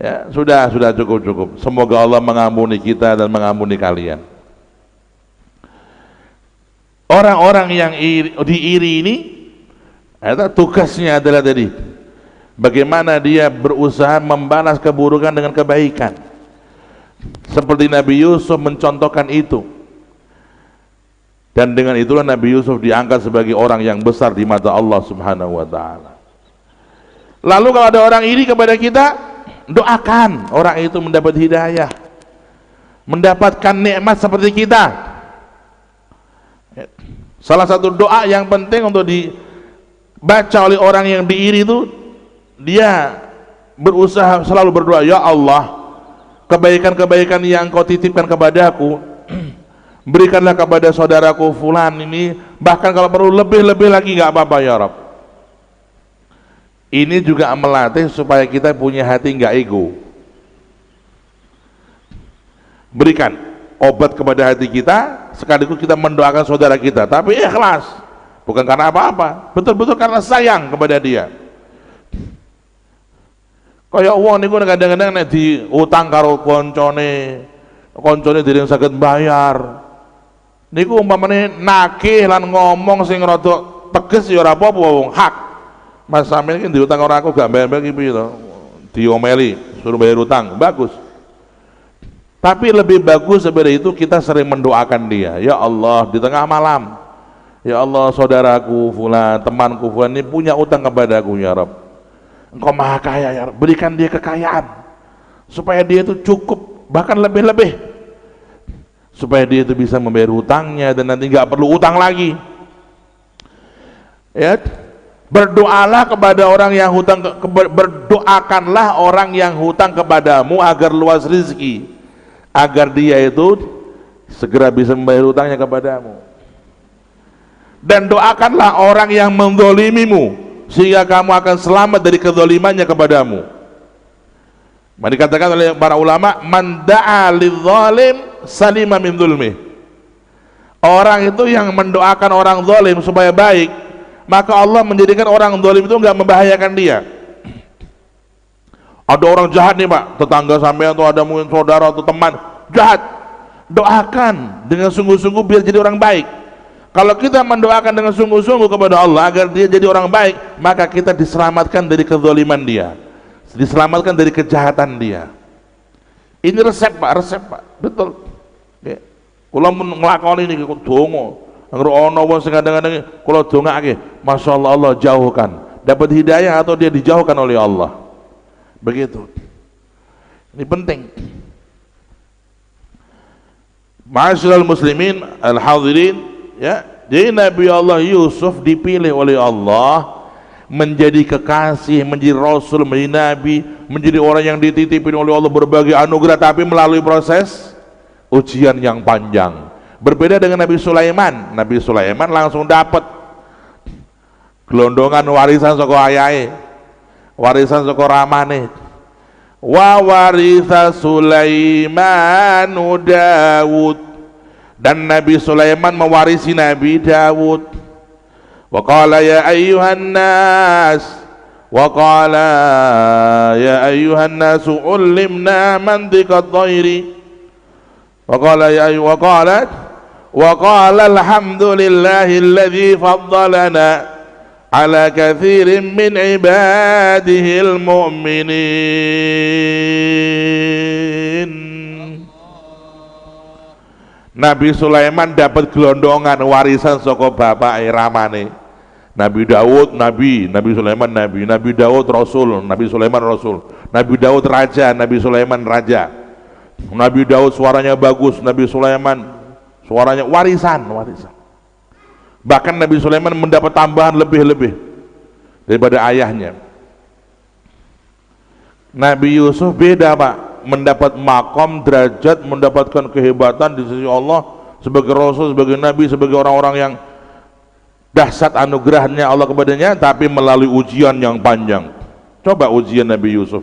Ya, sudah cukup. Semoga Allah mengampuni kita dan mengampuni kalian. Orang-orang yang diiri ini, tugasnya adalah tadi, bagaimana dia berusaha membalas keburukan dengan kebaikan. Seperti Nabi Yusuf mencontohkan itu. Dan dengan itulah Nabi Yusuf diangkat sebagai orang yang besar di mata Allah Subhanahu wa taala. Lalu kalau ada orang iri kepada kita, doakan orang itu mendapat hidayah, mendapatkan nikmat seperti kita. Salah satu doa yang penting untuk dibaca oleh orang yang diiri itu, dia berusaha selalu berdoa, ya Allah, kebaikan-kebaikan yang kau titipkan kepadaku, berikanlah kepada saudaraku fulan ini, bahkan kalau perlu lebih-lebih lagi nggak apa-apa ya Rabb. Ini juga melatih supaya kita punya hati nggak ego. Berikan obat kepada hati kita, sekaligus kita mendoakan saudara kita, tapi ikhlas, bukan karena apa-apa, betul-betul karena sayang kepada dia. Kaya uang niku kadang-kadang nek diutang karo koncone dereng saged bayar. Niku umpamane nakih lan ngomong sing rada teges ya ora apa-apa wong hak. Mas sampeyan iki diutang ora aku gak bayar iki piye to? Diomeli, suruh bayar utang, bagus. Tapi lebih bagus sebenarnya itu kita sering mendoakan dia. Ya Allah, di tengah malam, ya Allah, saudaraku fulan, temanku fulan ini punya utang kepadaku ya Rabb. Engkau maha kaya ya Rabb, berikan dia kekayaan supaya dia itu cukup, bahkan lebih-lebih, supaya dia itu bisa membayar hutangnya dan nanti nggak perlu utang lagi. Ya, berdoalah kepada orang yang hutang, berdoakanlah orang yang hutang kepadamu agar luas rezeki, agar dia itu segera bisa membayar hutangnya kepadamu. Dan doakanlah orang yang menzalimimu sehingga kamu akan selamat dari kezalimannya kepadamu. Maka dikatakan oleh para ulama, man da'a lidzalim salima min dzulmi. Orang itu yang mendoakan orang zalim supaya baik, maka Allah menjadikan orang zalim itu enggak membahayakan dia. Ada orang jahat nih Pak, tetangga sampean atau ada mungkin saudara atau teman jahat, doakan dengan sungguh-sungguh biar jadi orang baik. Kalau kita mendoakan dengan sungguh-sungguh kepada Allah agar dia jadi orang baik, maka kita diselamatkan dari kezaliman dia, diselamatkan dari kejahatan dia. Ini resep Pak, betul. Kalau ngelakoni ini dongo, anggur ono wong sing kadang-kadang kalau dongake, masya Allah, Allah jauhkan, dapat hidayah atau dia dijauhkan oleh Allah. Begitu. Ini penting. Ma'asyiral muslimin al-hadirin, ya, Jadi Nabi Allah Yusuf dipilih oleh Allah menjadi kekasih, menjadi rasul, menjadi nabi, menjadi orang yang dititipin oleh Allah berbagai anugerah, tapi melalui proses ujian yang panjang. Berbeda dengan Nabi Sulaiman. Nabi Sulaiman langsung dapat gelondongan warisan saka ayahe, warisan saka ramane. Wa waritha Sulaimanu Daud, dan Nabi Sulaiman mewarisi Nabi Daud. Wa qala ya ayyuhan nas, wa qala ya ayyuhan nas ulimna mantiqat thairi, wa qala ya wa qalat wa qala alhamdulillahi alladhi faddalana ala katsirin min ibadihil mu'minin. Nabi Sulaiman dapat gelondongan warisan saka bapak ramane. Nabi Daud nabi, Nabi Sulaiman nabi, Nabi Daud rasul, Nabi Sulaiman rasul. Nabi Daud raja, Nabi Sulaiman raja. Nabi Daud suaranya bagus, Nabi Sulaiman suaranya warisan. Bahkan Nabi Sulaiman mendapat tambahan lebih-lebih daripada ayahnya. Nabi Yusuf beda, Pak, mendapat makom, derajat, mendapatkan kehebatan di sisi Allah sebagai rasul, sebagai nabi, sebagai orang-orang yang dahsyat anugerahnya Allah kepadanya, tapi melalui ujian yang panjang. Coba ujian Nabi Yusuf,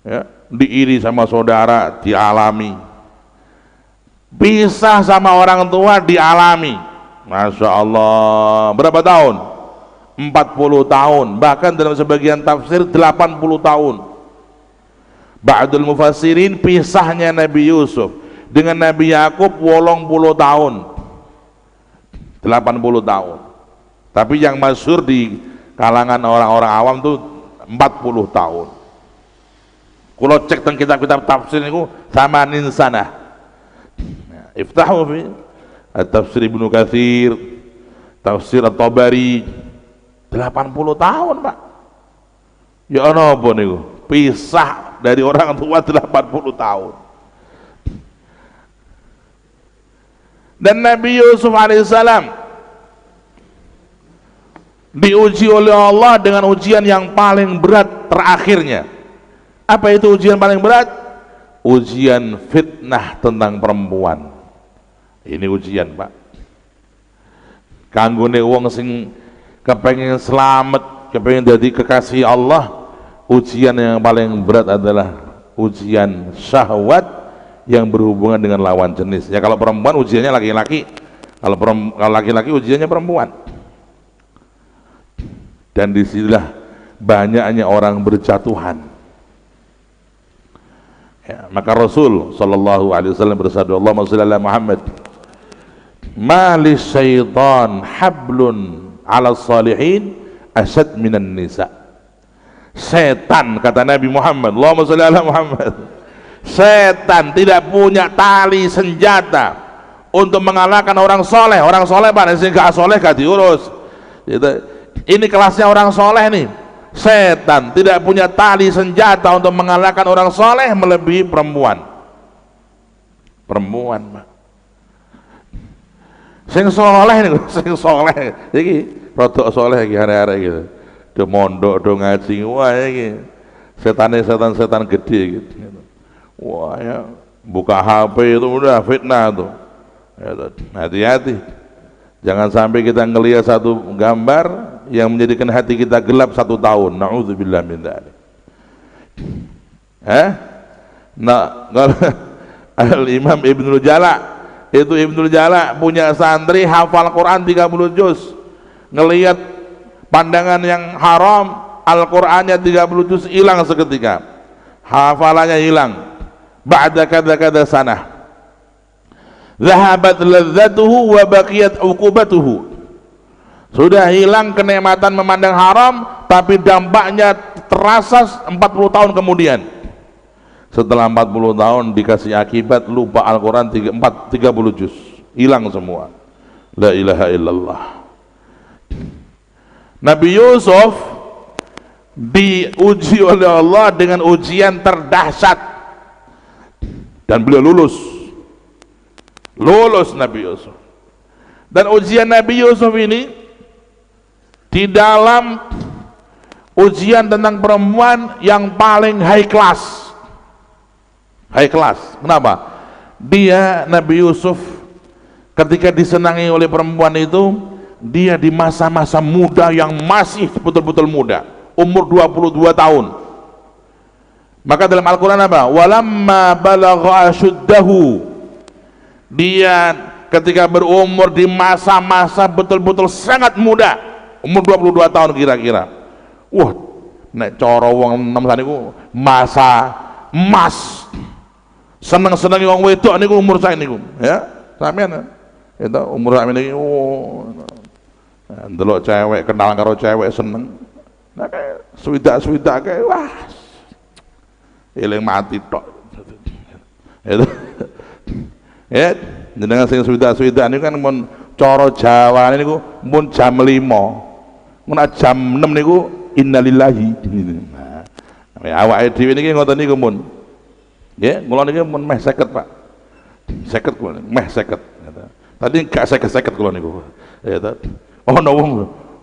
ya, diiri sama saudara dialami, pisah sama orang tua dialami. Masya Allah, berapa tahun? 40 tahun, bahkan dalam sebagian tafsir 80 tahun. Ba'dul mufassirin pisahnya Nabi Yusuf dengan Nabi Yakub 80 tahun, 80 tahun. Tapi yang masyhur di kalangan orang-orang awam tuh 40 tahun. Kalau cek tentang kitab-kitab tafsir itu sama ninsanah. Iftahu fi Tafsir Ibnu Katsir, Tafsir At-Tabari, 80 tahun, Pak. Ya ana apa niku? Pisah dari orang tua 80 tahun. Dan Nabi Yusuf alaihissalam diuji oleh Allah dengan ujian yang paling berat terakhirnya. Apa itu ujian paling berat? Ujian fitnah tentang perempuan. Ini ujian, Pak. Kanggone wong sing kepengen selamat, kepengen jadi kekasih Allah, ujian yang paling berat adalah ujian syahwat yang berhubungan dengan lawan jenis. Ya kalau perempuan ujiannya laki-laki, kalau laki-laki ujiannya perempuan. Dan disinilah banyaknya orang berjatuhan. Ya, maka Rasul sallallahu alaihi wasallam bersabda, Allahumma shalli ala Muhammad, ma li syaitan hablun ala salihin asad minan nisa. Setan, kata Nabi Muhammad, Allahumma shalli ala Muhammad, setan tidak punya tali senjata untuk mengalahkan orang soleh. Orang soleh pada sing gak soleh gak diurus. Ini kelasnya orang soleh nih. Setan tidak punya tali senjata untuk mengalahkan orang soleh melebihi perempuan. Perempuan, Pak. Sing soleh nih, sing soleh. Iki rodok soleh iki hari-hari gitu. Do mondok, do ngaji, wah iki. Setan-setan gede gitu. Wah ya, buka HP itu udah fitnah tuh. Hati-hati. Jangan sampai kita ngelihat satu gambar yang menjadikan hati kita gelap 1 tahun. Na'udzubillah min dzalik. Nah, Al-Imam Ibnul Jala, itu Ibnul Jala punya santri hafal Quran 30 juz. Ngelihat pandangan yang haram, Al-Qur'annya 30 juz hilang seketika. Hafalannya hilang. Ba'da kadza sanah. Zahabat ladzatuhu wa baqiyat uqubatuhu. Sudah hilang kenikmatan memandang haram, tapi dampaknya terasa 40 tahun kemudian. Setelah 40 tahun dikasih akibat lupa Al-Quran 30 juz, hilang semua. La ilaha illallah. Nabi Yusuf diuji oleh Allah dengan ujian terdahsyat dan beliau lulus Nabi Yusuf. Dan ujian Nabi Yusuf ini di dalam ujian tentang perempuan yang paling high class. High class. Kenapa? Dia Nabi Yusuf ketika disenangi oleh perempuan itu, dia di masa-masa muda yang masih betul-betul muda, umur 22 tahun. Maka dalam Al-Quran apa? Walamma balagha asyuddahu, dia ketika berumur di masa-masa betul-betul sangat muda, umur 22 tahun kira-kira. Wah, nek cara wong enem niku masa emas. Seneng-seneng wong wedok niku umur saya niku, ya. Sampeyan itu umur sampeyan niki ndelok cewek, kenal karo cewek seneng. Nah kayak swidak-swidak kayak wah. Eling mati tok. Itu. Ya, jenengan sing swidak-swidak niku kan mun cara Jawa niku mun jam 5. Mun jam 6 niku innalillahi. Nah, awake dhewe niki ngoten niku mun. Ya, kula niki mun meh 50, Pak. 50 kula, meh 50. Tadi gak 50 kula niku. Ya ta. Ono wong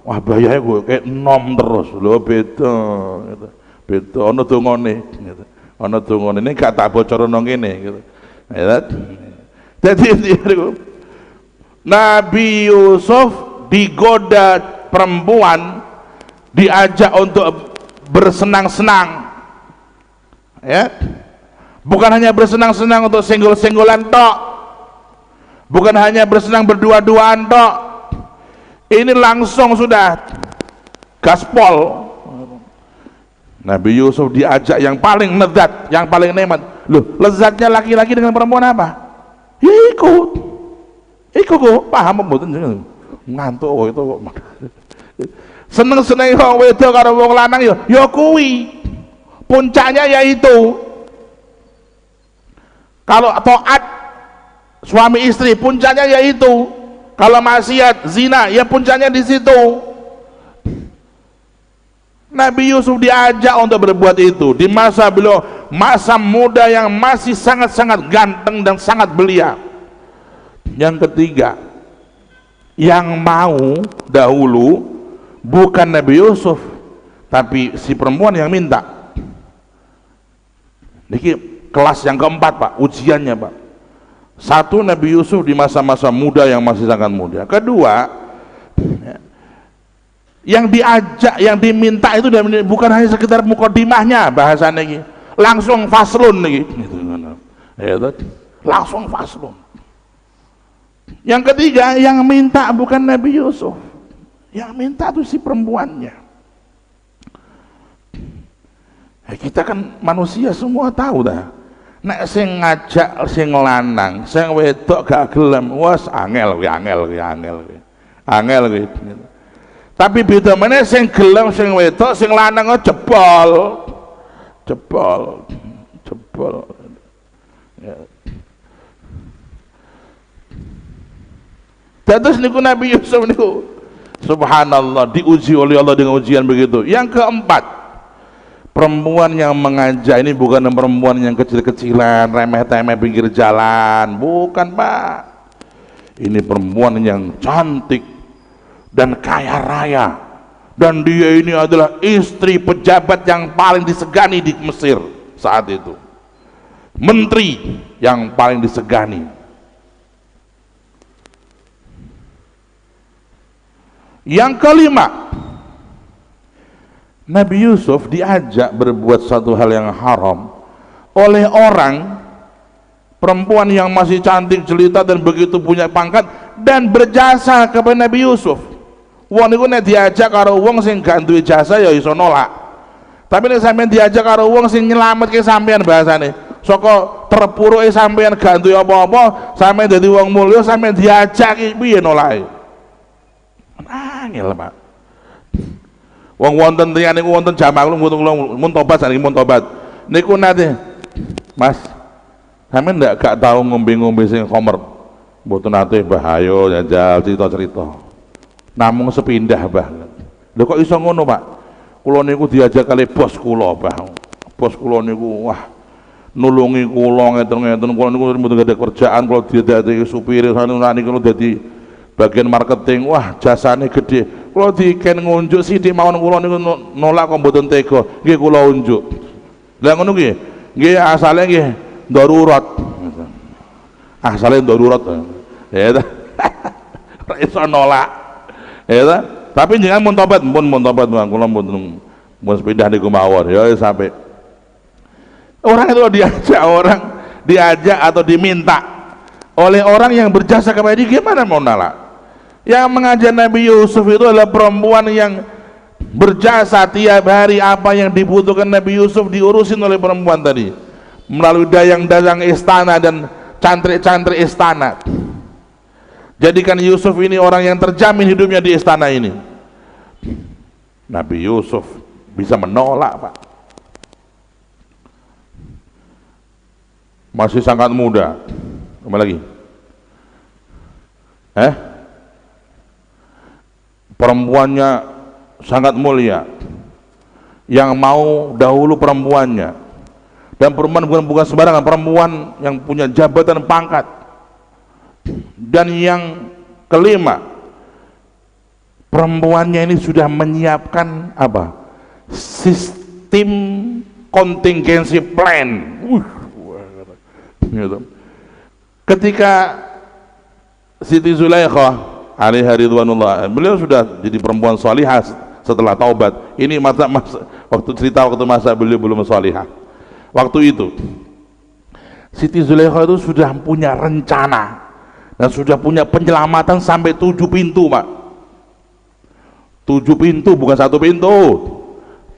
wah bayahe kok kayak enom terus. Lho beda gitu. Beda ono dongane gitu. Ono dongane ini gak tak bocorno kene gitu. Ya ta. Jadi Nabi Yusuf digoda perempuan, diajak untuk bersenang-senang, ya, bukan hanya bersenang-senang untuk senggol-senggolan tok, bukan hanya bersenang berdua-duaan tok, ini langsung sudah gaspol. Nabi Yusuf diajak yang paling lezat, yang paling nikmat. Loh, lezatnya laki-laki dengan perempuan apa? Ya ikut kok paham mboten jenengan ngantuk kok itu kok seneng-seneng wong wedok karo wong lanang ya kuwi puncaknya yaitu kalau taat suami istri puncaknya yaitu kalau maksiat zina ya puncaknya di situ. Nabi Yusuf diajak untuk berbuat itu di masa beliau masa muda yang masih sangat-sangat ganteng dan sangat belia. Yang ketiga, yang mau dahulu bukan Nabi Yusuf tapi si perempuan yang minta. Niki kelas yang keempat, Pak, ujiannya, Pak. Satu, Nabi Yusuf di masa-masa muda yang masih sangat muda. Kedua, yang diajak, yang diminta itu bukan hanya sekedar mukodimahnya bahasanya ini, langsung faslun nih, langsung faslun. Yang ketiga, yang minta bukan Nabi Yusuf, yang minta itu si perempuannya. Kita kan manusia semua tahu dah. Nek sing ngajak sing lanang, sing wedok gak gelem, wes angel. Tapi beda meneh sing gelem sing wedok sing lanang jebol. Ya. Terus niku Nabi Yusuf niku subhanallah diuji oleh Allah dengan ujian begitu. Yang keempat, perempuan yang mengajak ini bukan perempuan yang kecil-kecilan, remeh-temeh pinggir jalan, bukan, Pak. Ini perempuan yang cantik dan kaya raya, dan dia ini adalah istri pejabat yang paling disegani di Mesir saat itu, menteri yang paling disegani. Yang kelima, Nabi Yusuf diajak berbuat satu hal yang haram oleh orang perempuan yang masih cantik jelita dan begitu punya pangkat dan berjasa kepada Nabi Yusuf. Wong niku nek diajak karo wong sing gak duwe jasa ya iso nolak. Tapi nek sampean diajak karo wong sing nyelametke sampean bahasane, saka terpuruke sampean gak duwe apa-apa, sampean dadi wong mulya, sampean diajak piye nolake? Angel, Pak. Wong wonten tiyang niku wonten jamaah mun tobat saniki mun tobat. Niku nate, Mas, sampean ndak gak tahu ngombe-ngombe sing khamr. Mboten nate bahaya jajal cerita-cerita. Namung sepindah, Mbah. Lho kok iso ngono, Pak? Kula niku diajak kali bos kula, Mbah. Bos kula niku wah nulungi kula ngeten-ngeten, kula niku mboten ada kerjaan, kula dadi supir sana niku dadi bagian marketing, wah jasane gede. Kula diken ngunjuk sithik mawon kula niku nolak kok mboten tega. Nggih kula unjuk. Lah ngono nggih. Nggih asale nggih darurat. Asale darurat. Ya ta. Ora iso nolak. Ya ta. Tapi jangan mun tobat, mun tobat kula mun sepindah niku mawon. Ya sampai orang itu diajak atau diminta oleh orang yang berjasa kepada dia, gimana mau nolak? Yang mengajar Nabi Yusuf itu adalah perempuan yang berjasa tiap hari. Apa yang dibutuhkan Nabi Yusuf diurusin oleh perempuan tadi melalui dayang-dayang istana dan cantrik-cantrik istana. Jadikan Yusuf ini orang yang terjamin hidupnya di istana ini. Nabi Yusuf bisa menolak, Pak. Masih sangat muda. Apa lagi? Perempuannya sangat mulia, yang mau dahulu perempuannya, dan perempuan bukan sembarangan, perempuan yang punya jabatan pangkat. Dan yang kelima, perempuannya ini sudah menyiapkan apa? Sistem contingency plan. Ketika Siti Zulaikha alaiha ridwanullah, beliau sudah jadi perempuan salihah setelah taubat. Ini masa waktu masa beliau belum salihah. Waktu itu Siti Zulaikha itu sudah punya rencana dan sudah punya penyelamatan sampai 7 pintu, Pak. 7 pintu, bukan 1 pintu.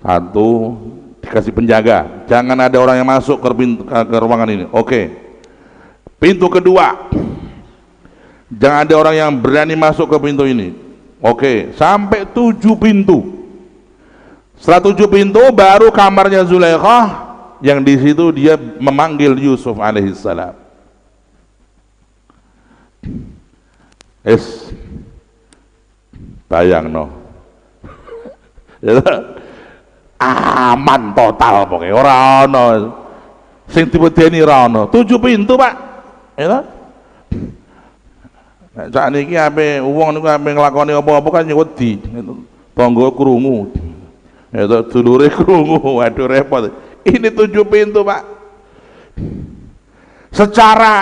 1 dikasih penjaga, jangan ada orang yang masuk ke ruangan ini. Oke. Pintu kedua, jangan ada orang yang berani masuk ke pintu ini. Oke, sampai 7 pintu. Setelah 7 pintu baru kamarnya Zulaikha, yang di situ dia memanggil Yusuf alaihissalam. Bayang no. Aman total pokoknya, ora ono sing dipedeni ora ono. 7 pintu, Pak. Ya. Nek sak niki ape wong niku ape nglakoni apa-apa kan wedi. Tangga krungu. Ya to dulure krungu, waduh repot. Ini 7 pintu, Pak. Secara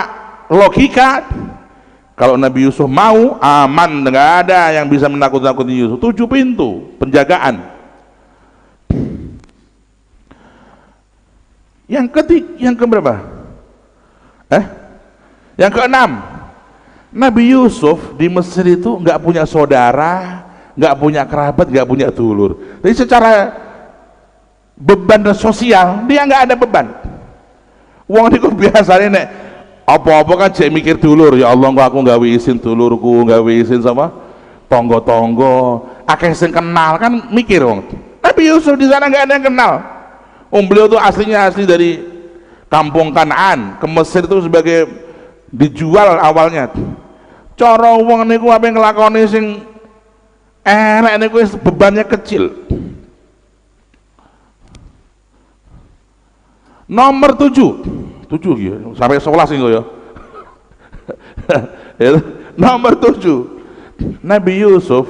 logika kalau Nabi Yusuf mau aman, enggak ada yang bisa menakut-nakuti Yusuf. 7 pintu penjagaan. Yang keberapa? Yang keenam, Nabi Yusuf di Mesir itu nggak punya saudara, nggak punya kerabat, nggak punya dulur. Jadi secara beban sosial dia nggak ada beban. Uang itu biasanya nek apa-apa kan cek mikir dulur. Ya Allah, kok aku nggak izin dulurku, nggak izin sama tonggo-tonggo. Akeh sing kenal kan mikir wong. Nabi Yusuf di sana nggak ada yang kenal. Beliau tuh aslinya asli dari kampung Kanaan ke Mesir itu sebagai dijual awalnya. Cara wong niku ape nglakoni sing elek niku bebannya kecil. Nomor 7 gitu, sampai 11 engko ya. Nomor 7, Nabi Yusuf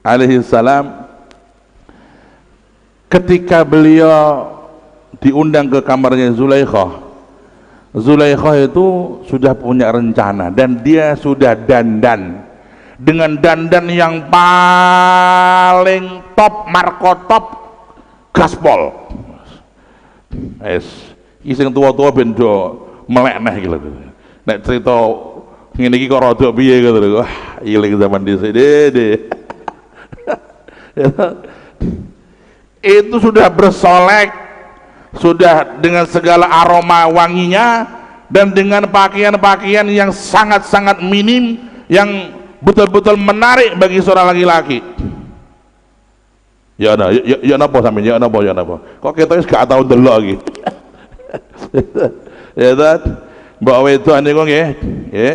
alaihissalam ketika beliau diundang ke kamarnya Zulaikha, Zulaikha itu sudah punya rencana dan dia sudah dandan dengan dandan yang paling top, markotop, gaspol. Iseng tua-tua ben do melekneh gitu. Nek cerita ngene iki kok rada piye gitu lho. Wah, iling zaman dhisik deh. Itu sudah bersolek, sudah dengan segala aroma wanginya dan dengan pakaian-pakaian yang sangat-sangat minim yang betul-betul menarik bagi seorang laki-laki. Ya napa sampeyan, ya napa. Kok kita wis gak tau ndelok iki. Ya ta, mbok wedok niku nggih, nggih.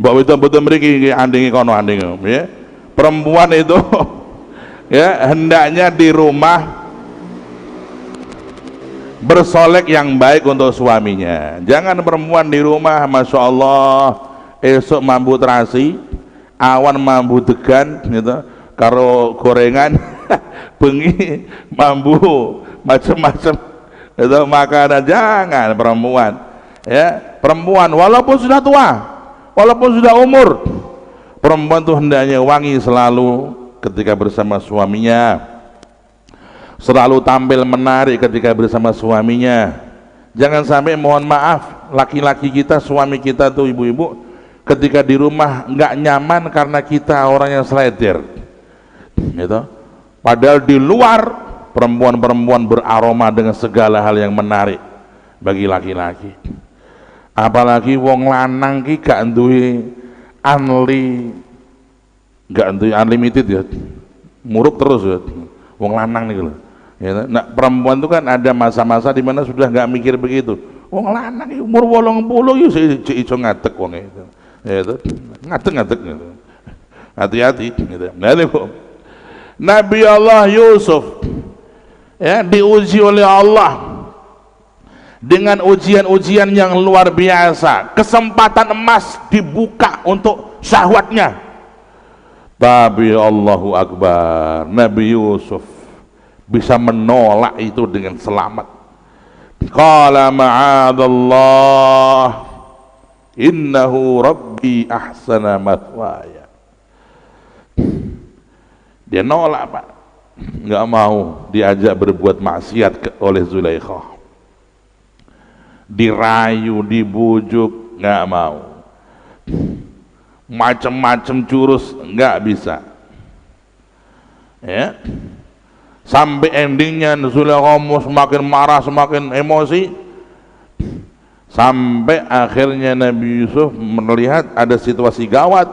Mbok wedok mboten mriki nggih andinge kono anding, nggih. Perempuan itu ya hendaknya di rumah bersolek yang baik untuk suaminya. Jangan perempuan di rumah, masya Allah, esok mampu terasi, awan mambu degan gitu karo gorengan bengi mambu macam-macam itu makanan. Jangan perempuan, ya perempuan walaupun sudah tua, walaupun sudah umur, perempuan itu hendaknya wangi selalu ketika bersama suaminya, selalu tampil menarik ketika bersama suaminya. Jangan sampai, mohon maaf, laki-laki kita, suami kita tuh ibu-ibu, ketika di rumah nggak nyaman karena kita orang yang seleder gitu. Padahal di luar perempuan-perempuan beraroma dengan segala hal yang menarik bagi laki-laki. Apalagi wong lanang ki gak duwe unlimited ya, muruk terus ya wong lanang nih loh. Ya, nah perempuan itu kan ada masa-masa di mana sudah nggak mikir begitu. Wong lanang umur 80 yo iso ngadeg wong itu. Ya itu ngadeg gitu. Hati-hati gitu. Nah, Nabi Allah Yusuf ya diuji oleh Allah dengan ujian-ujian yang luar biasa. Kesempatan emas dibuka untuk syahwatnya, tapi Allahu Akbar, Nabi Yusuf bisa menolak itu dengan selamat. Qala ma'adallah innahu rabbi ahsana mathwaya. Dia nolak, Pak, nggak mau diajak berbuat maksiat oleh Zulaikha, dirayu, dibujuk, nggak mau, macam-macam jurus nggak bisa, ya. Sampai endingnya Zulaikha semakin marah, semakin emosi, sampai akhirnya Nabi Yusuf melihat ada situasi gawat,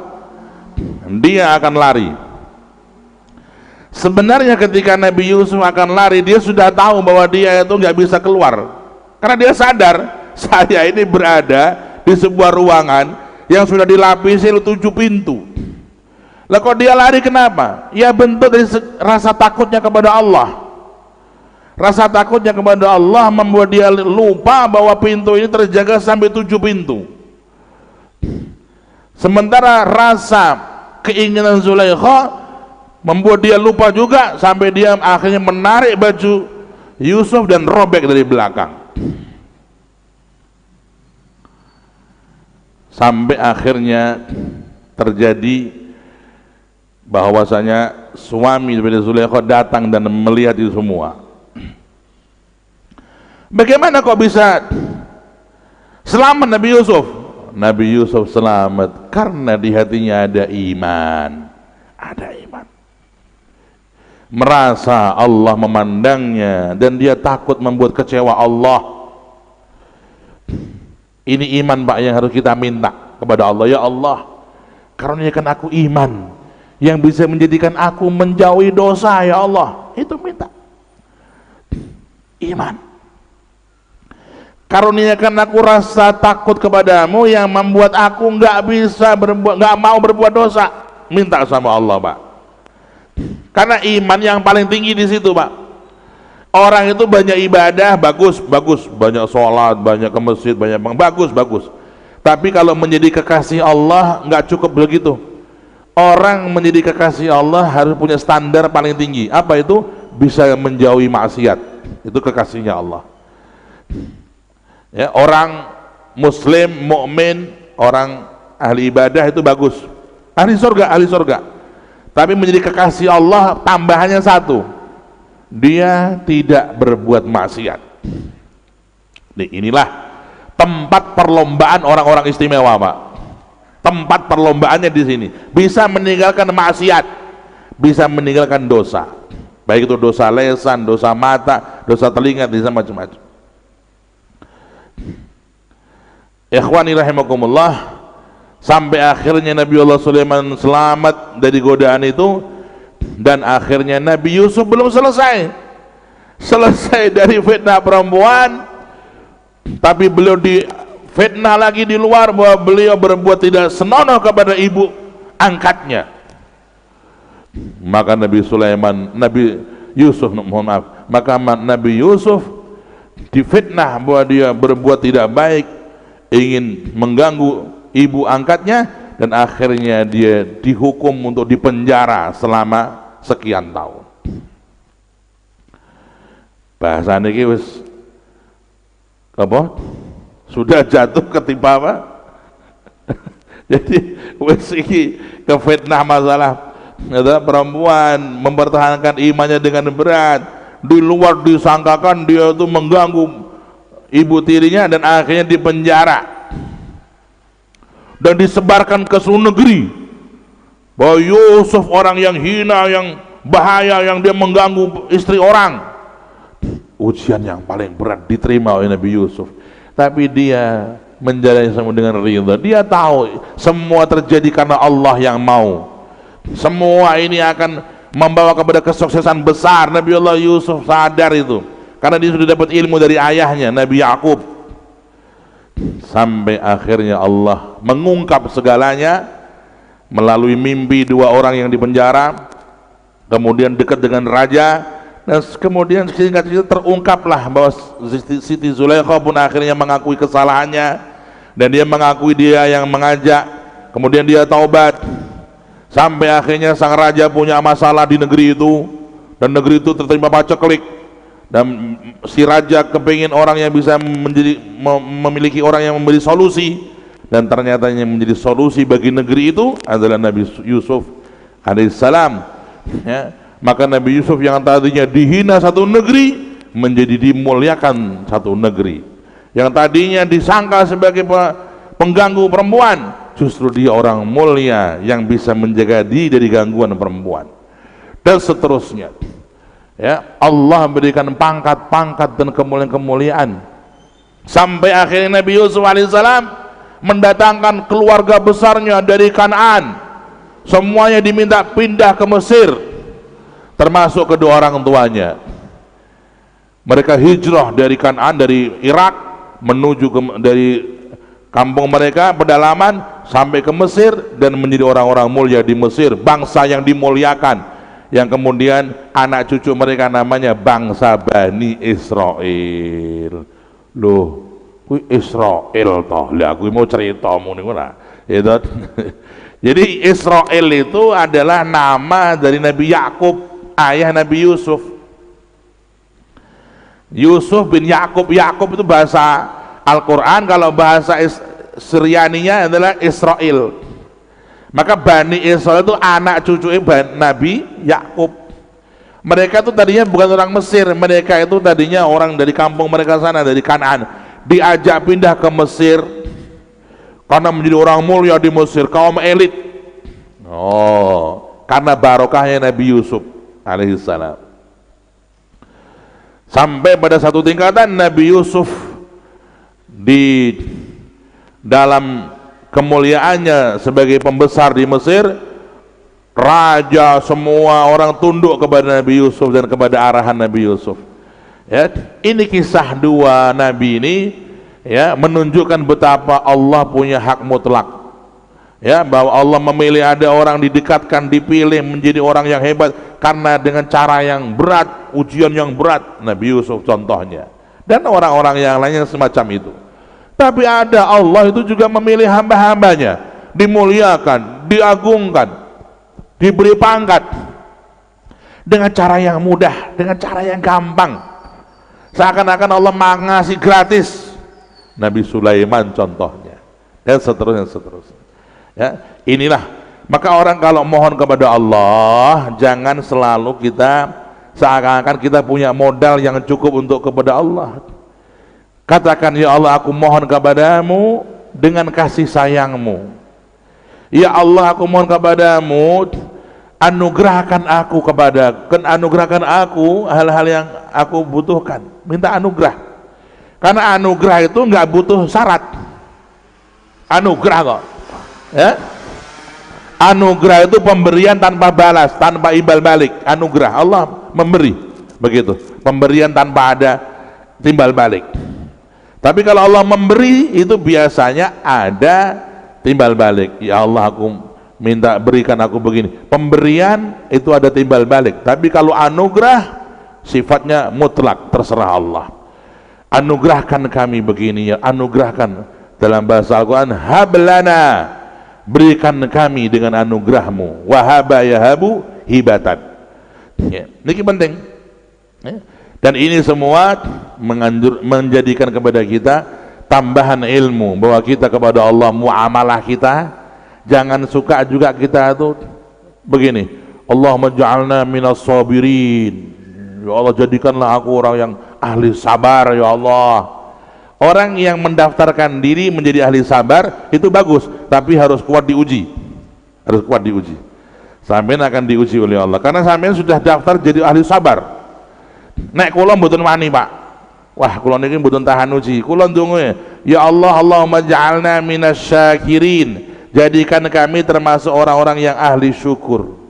dia akan lari. Sebenarnya ketika Nabi Yusuf akan lari, dia sudah tahu bahwa dia itu nggak bisa keluar, karena dia sadar, saya ini berada di sebuah ruangan yang sudah dilapisi 7 pintu. Lah kok dia lari kenapa? Ya bentuk dari rasa takutnya kepada Allah. Rasa takutnya kepada Allah membuat dia lupa bahwa pintu ini terjaga sampai 7 pintu. Sementara rasa keinginan Zulaikha membuat dia lupa juga, sampai dia akhirnya menarik baju Yusuf dan robek dari belakang. Sampai akhirnya terjadi bahwasanya suami dari Zulaikha datang dan melihat itu semua. Bagaimana kok bisa selamat Nabi Yusuf? Nabi Yusuf selamat karena di hatinya ada iman. Ada iman. Merasa Allah memandangnya dan dia takut membuat kecewa Allah. Ini iman, Pak, yang harus kita minta kepada Allah. Ya Allah, karuniakan aku iman yang bisa menjadikan aku menjauhi dosa, ya Allah. Itu minta iman. Karuniakan aku rasa takut kepadamu yang membuat aku nggak mau berbuat dosa. Minta sama Allah, Pak. Karena iman yang paling tinggi di situ, Pak. Orang itu banyak ibadah, bagus, banyak sholat, banyak ke masjid, banyak bagus. Tapi kalau menjadi kekasih Allah nggak cukup begitu. Orang menjadi kekasih Allah harus punya standar paling tinggi. Apa itu? Bisa menjauhi maksiat. Itu kekasihnya Allah. Ya, orang Muslim, mukmin, orang ahli ibadah itu bagus. Ahli surga. Tapi menjadi kekasih Allah tambahannya satu, dia tidak berbuat maksiat. Inilah tempat perlombaan orang-orang istimewa, Pak. Tempat perlombaannya di sini. Bisa meninggalkan maksiat, bisa meninggalkan dosa. Baik itu dosa lesan, dosa mata, dosa telinga, dosa macam-macam. Ikhwani rahimakumullah. Sampai akhirnya Nabi Allah Sulaiman selamat dari godaan itu, dan akhirnya Nabi Yusuf belum selesai dari fitnah perempuan, tapi beliau difitnah lagi di luar bahwa beliau berbuat tidak senonoh kepada ibu angkatnya. Maka Nabi Yusuf difitnah bahwa dia berbuat tidak baik, ingin mengganggu ibu angkatnya, dan akhirnya dia dihukum untuk dipenjara selama sekian tahun. Bahasanya ini wis apa? Sudah jatuh ketimpa apa? Jadi wis iki kefitnah masalah perempuan mempertahankan imannya dengan berat, di luar disangkakan dia itu mengganggu ibu tirinya dan akhirnya dipenjara dan disebarkan ke seluruh negeri bahwa Yusuf orang yang hina, yang bahaya, yang dia mengganggu istri orang. Ujian yang paling berat diterima oleh Nabi Yusuf, tapi dia menjalani semua dengan ridha. Dia tahu semua terjadi karena Allah yang mau. Semua ini akan membawa kepada kesuksesan besar. Nabi Allah Yusuf sadar itu, karena dia sudah dapat ilmu dari ayahnya Nabi Yakub. Sampai akhirnya Allah mengungkap segalanya melalui mimpi dua orang yang dipenjara, kemudian dekat dengan raja, dan kemudian singkat cerita terungkaplah bahwa Siti Zulaikha pun akhirnya mengakui kesalahannya, dan dia mengakui dia yang mengajak, kemudian dia taubat. Sampai akhirnya sang raja punya masalah di negeri itu, dan negeri itu tertimpa paceklik, dan si raja kepingin orang yang bisa memiliki orang yang memberi solusi, dan ternyata yang menjadi solusi bagi negeri itu adalah Nabi Yusuf alaihissalam, ya. Maka Nabi Yusuf yang tadinya dihina satu negeri menjadi dimuliakan satu negeri, yang tadinya disangka sebagai pengganggu perempuan, justru dia orang mulia yang bisa menjaga diri dari gangguan perempuan, dan seterusnya. Ya, Allah berikan pangkat-pangkat dan kemuliaan-kemuliaan sampai akhirnya Nabi Yusuf alaihissalam mendatangkan keluarga besarnya dari Kanaan, semuanya diminta pindah ke Mesir, termasuk kedua orang tuanya. Mereka hijrah dari Kanaan, dari Irak menuju dari kampung mereka pedalaman sampai ke Mesir, dan menjadi orang-orang mulia di Mesir, bangsa yang dimuliakan, yang kemudian anak cucu mereka namanya bangsa Bani Israel. Loh, kui Israel toh, lah aku mau cerita muni ora. Jadi Israel itu adalah nama dari Nabi Yakub, ayah Nabi Yusuf. Yusuf bin Yakub. Yakub itu bahasa Al-Quran, kalau bahasa Syrianinya adalah Israel. Maka Bani Israel itu anak cucu Nabi Yakub. Mereka itu tadinya bukan orang Mesir, mereka itu tadinya orang dari kampung mereka sana, dari Kanaan, diajak pindah ke Mesir karena menjadi orang mulia di Mesir, kaum elit. Oh, karena barokahnya Nabi Yusuf alaihissalam. Sampai pada satu tingkatan Nabi Yusuf di dalam kemuliaannya sebagai pembesar di Mesir, raja, semua orang tunduk kepada Nabi Yusuf dan kepada arahan Nabi Yusuf. Ya, ini kisah dua nabi ini, ya, menunjukkan betapa Allah punya hak mutlak. Ya, bahwa Allah memilih, ada orang didekatkan, dipilih menjadi orang yang hebat karena dengan cara yang berat, ujian yang berat, Nabi Yusuf contohnya, dan orang-orang yang lainnya semacam itu. Tapi ada Allah itu juga memilih hamba-hambanya, dimuliakan, diagungkan, diberi pangkat dengan cara yang mudah, dengan cara yang gampang, seakan-akan Allah ngasih gratis. Nabi Sulaiman contohnya, dan seterusnya. Ya, inilah, maka orang kalau mohon kepada Allah, jangan selalu kita seakan-akan kita punya modal yang cukup untuk kepada Allah. Katakan, ya Allah, aku mohon kepadamu dengan kasih sayangmu. Ya Allah, aku mohon kepadamu, anugerahkan aku hal-hal yang aku butuhkan. Minta anugerah, karena anugerah itu nggak butuh syarat. Anugerah kok, ya. Anugerah itu pemberian tanpa balas, tanpa imbal balik. Anugerah, Allah memberi, begitu, pemberian tanpa ada timbal balik. Tapi kalau Allah memberi itu biasanya ada timbal balik. Ya Allah, aku minta berikan aku begini. Pemberian itu ada timbal balik. Tapi kalau anugerah sifatnya mutlak, terserah Allah. Anugerahkan kami begini, ya, anugerahkan. Dalam bahasa Al-Quran, hablana berikan kami dengan anugerahmu. Wahaba yahabu hibatan. Ya, ini penting. Ya. Dan ini semua menjadikan kepada kita tambahan ilmu bahwa kita kepada Allah, muamalah kita jangan suka juga kita itu begini, Allahumma ja'alna minas sabirin, ya Allah jadikanlah aku orang yang ahli sabar ya Allah. Orang yang mendaftarkan diri menjadi ahli sabar itu bagus, tapi harus kuat diuji, harus kuat diuji. Sampeyan akan diuji oleh Allah karena sampeyan sudah daftar jadi ahli sabar. Nek kula mboten wani Pak, wah kula niki mboten tahan uji, kula ndonga ya Allah, Allahumma ja'alna minasyakirin, jadikan kami termasuk orang-orang yang ahli syukur.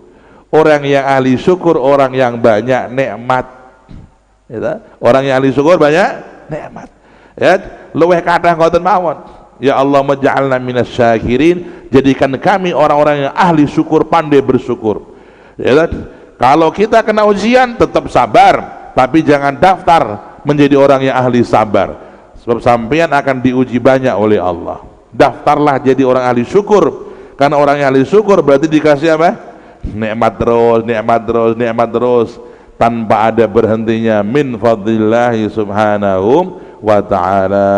Orang yang ahli syukur, orang yang banyak nikmat ya, orang yang ahli syukur banyak nikmat ya, luweh kathah ngoten mawon. Ya Allah maj'alna minasyakirin, jadikan kami orang-orang yang ahli syukur, pandai bersyukur ya. Kalau kita kena ujian tetap sabar, tapi jangan daftar menjadi orang yang ahli sabar, sebab sampeyan akan diuji banyak oleh Allah. Daftarlah jadi orang ahli syukur, karena orang yang ahli syukur berarti dikasih apa? Nikmat terus, nikmat terus, nikmat terus, tanpa ada berhentinya, min fadlillahi subhanahu wa ta'ala.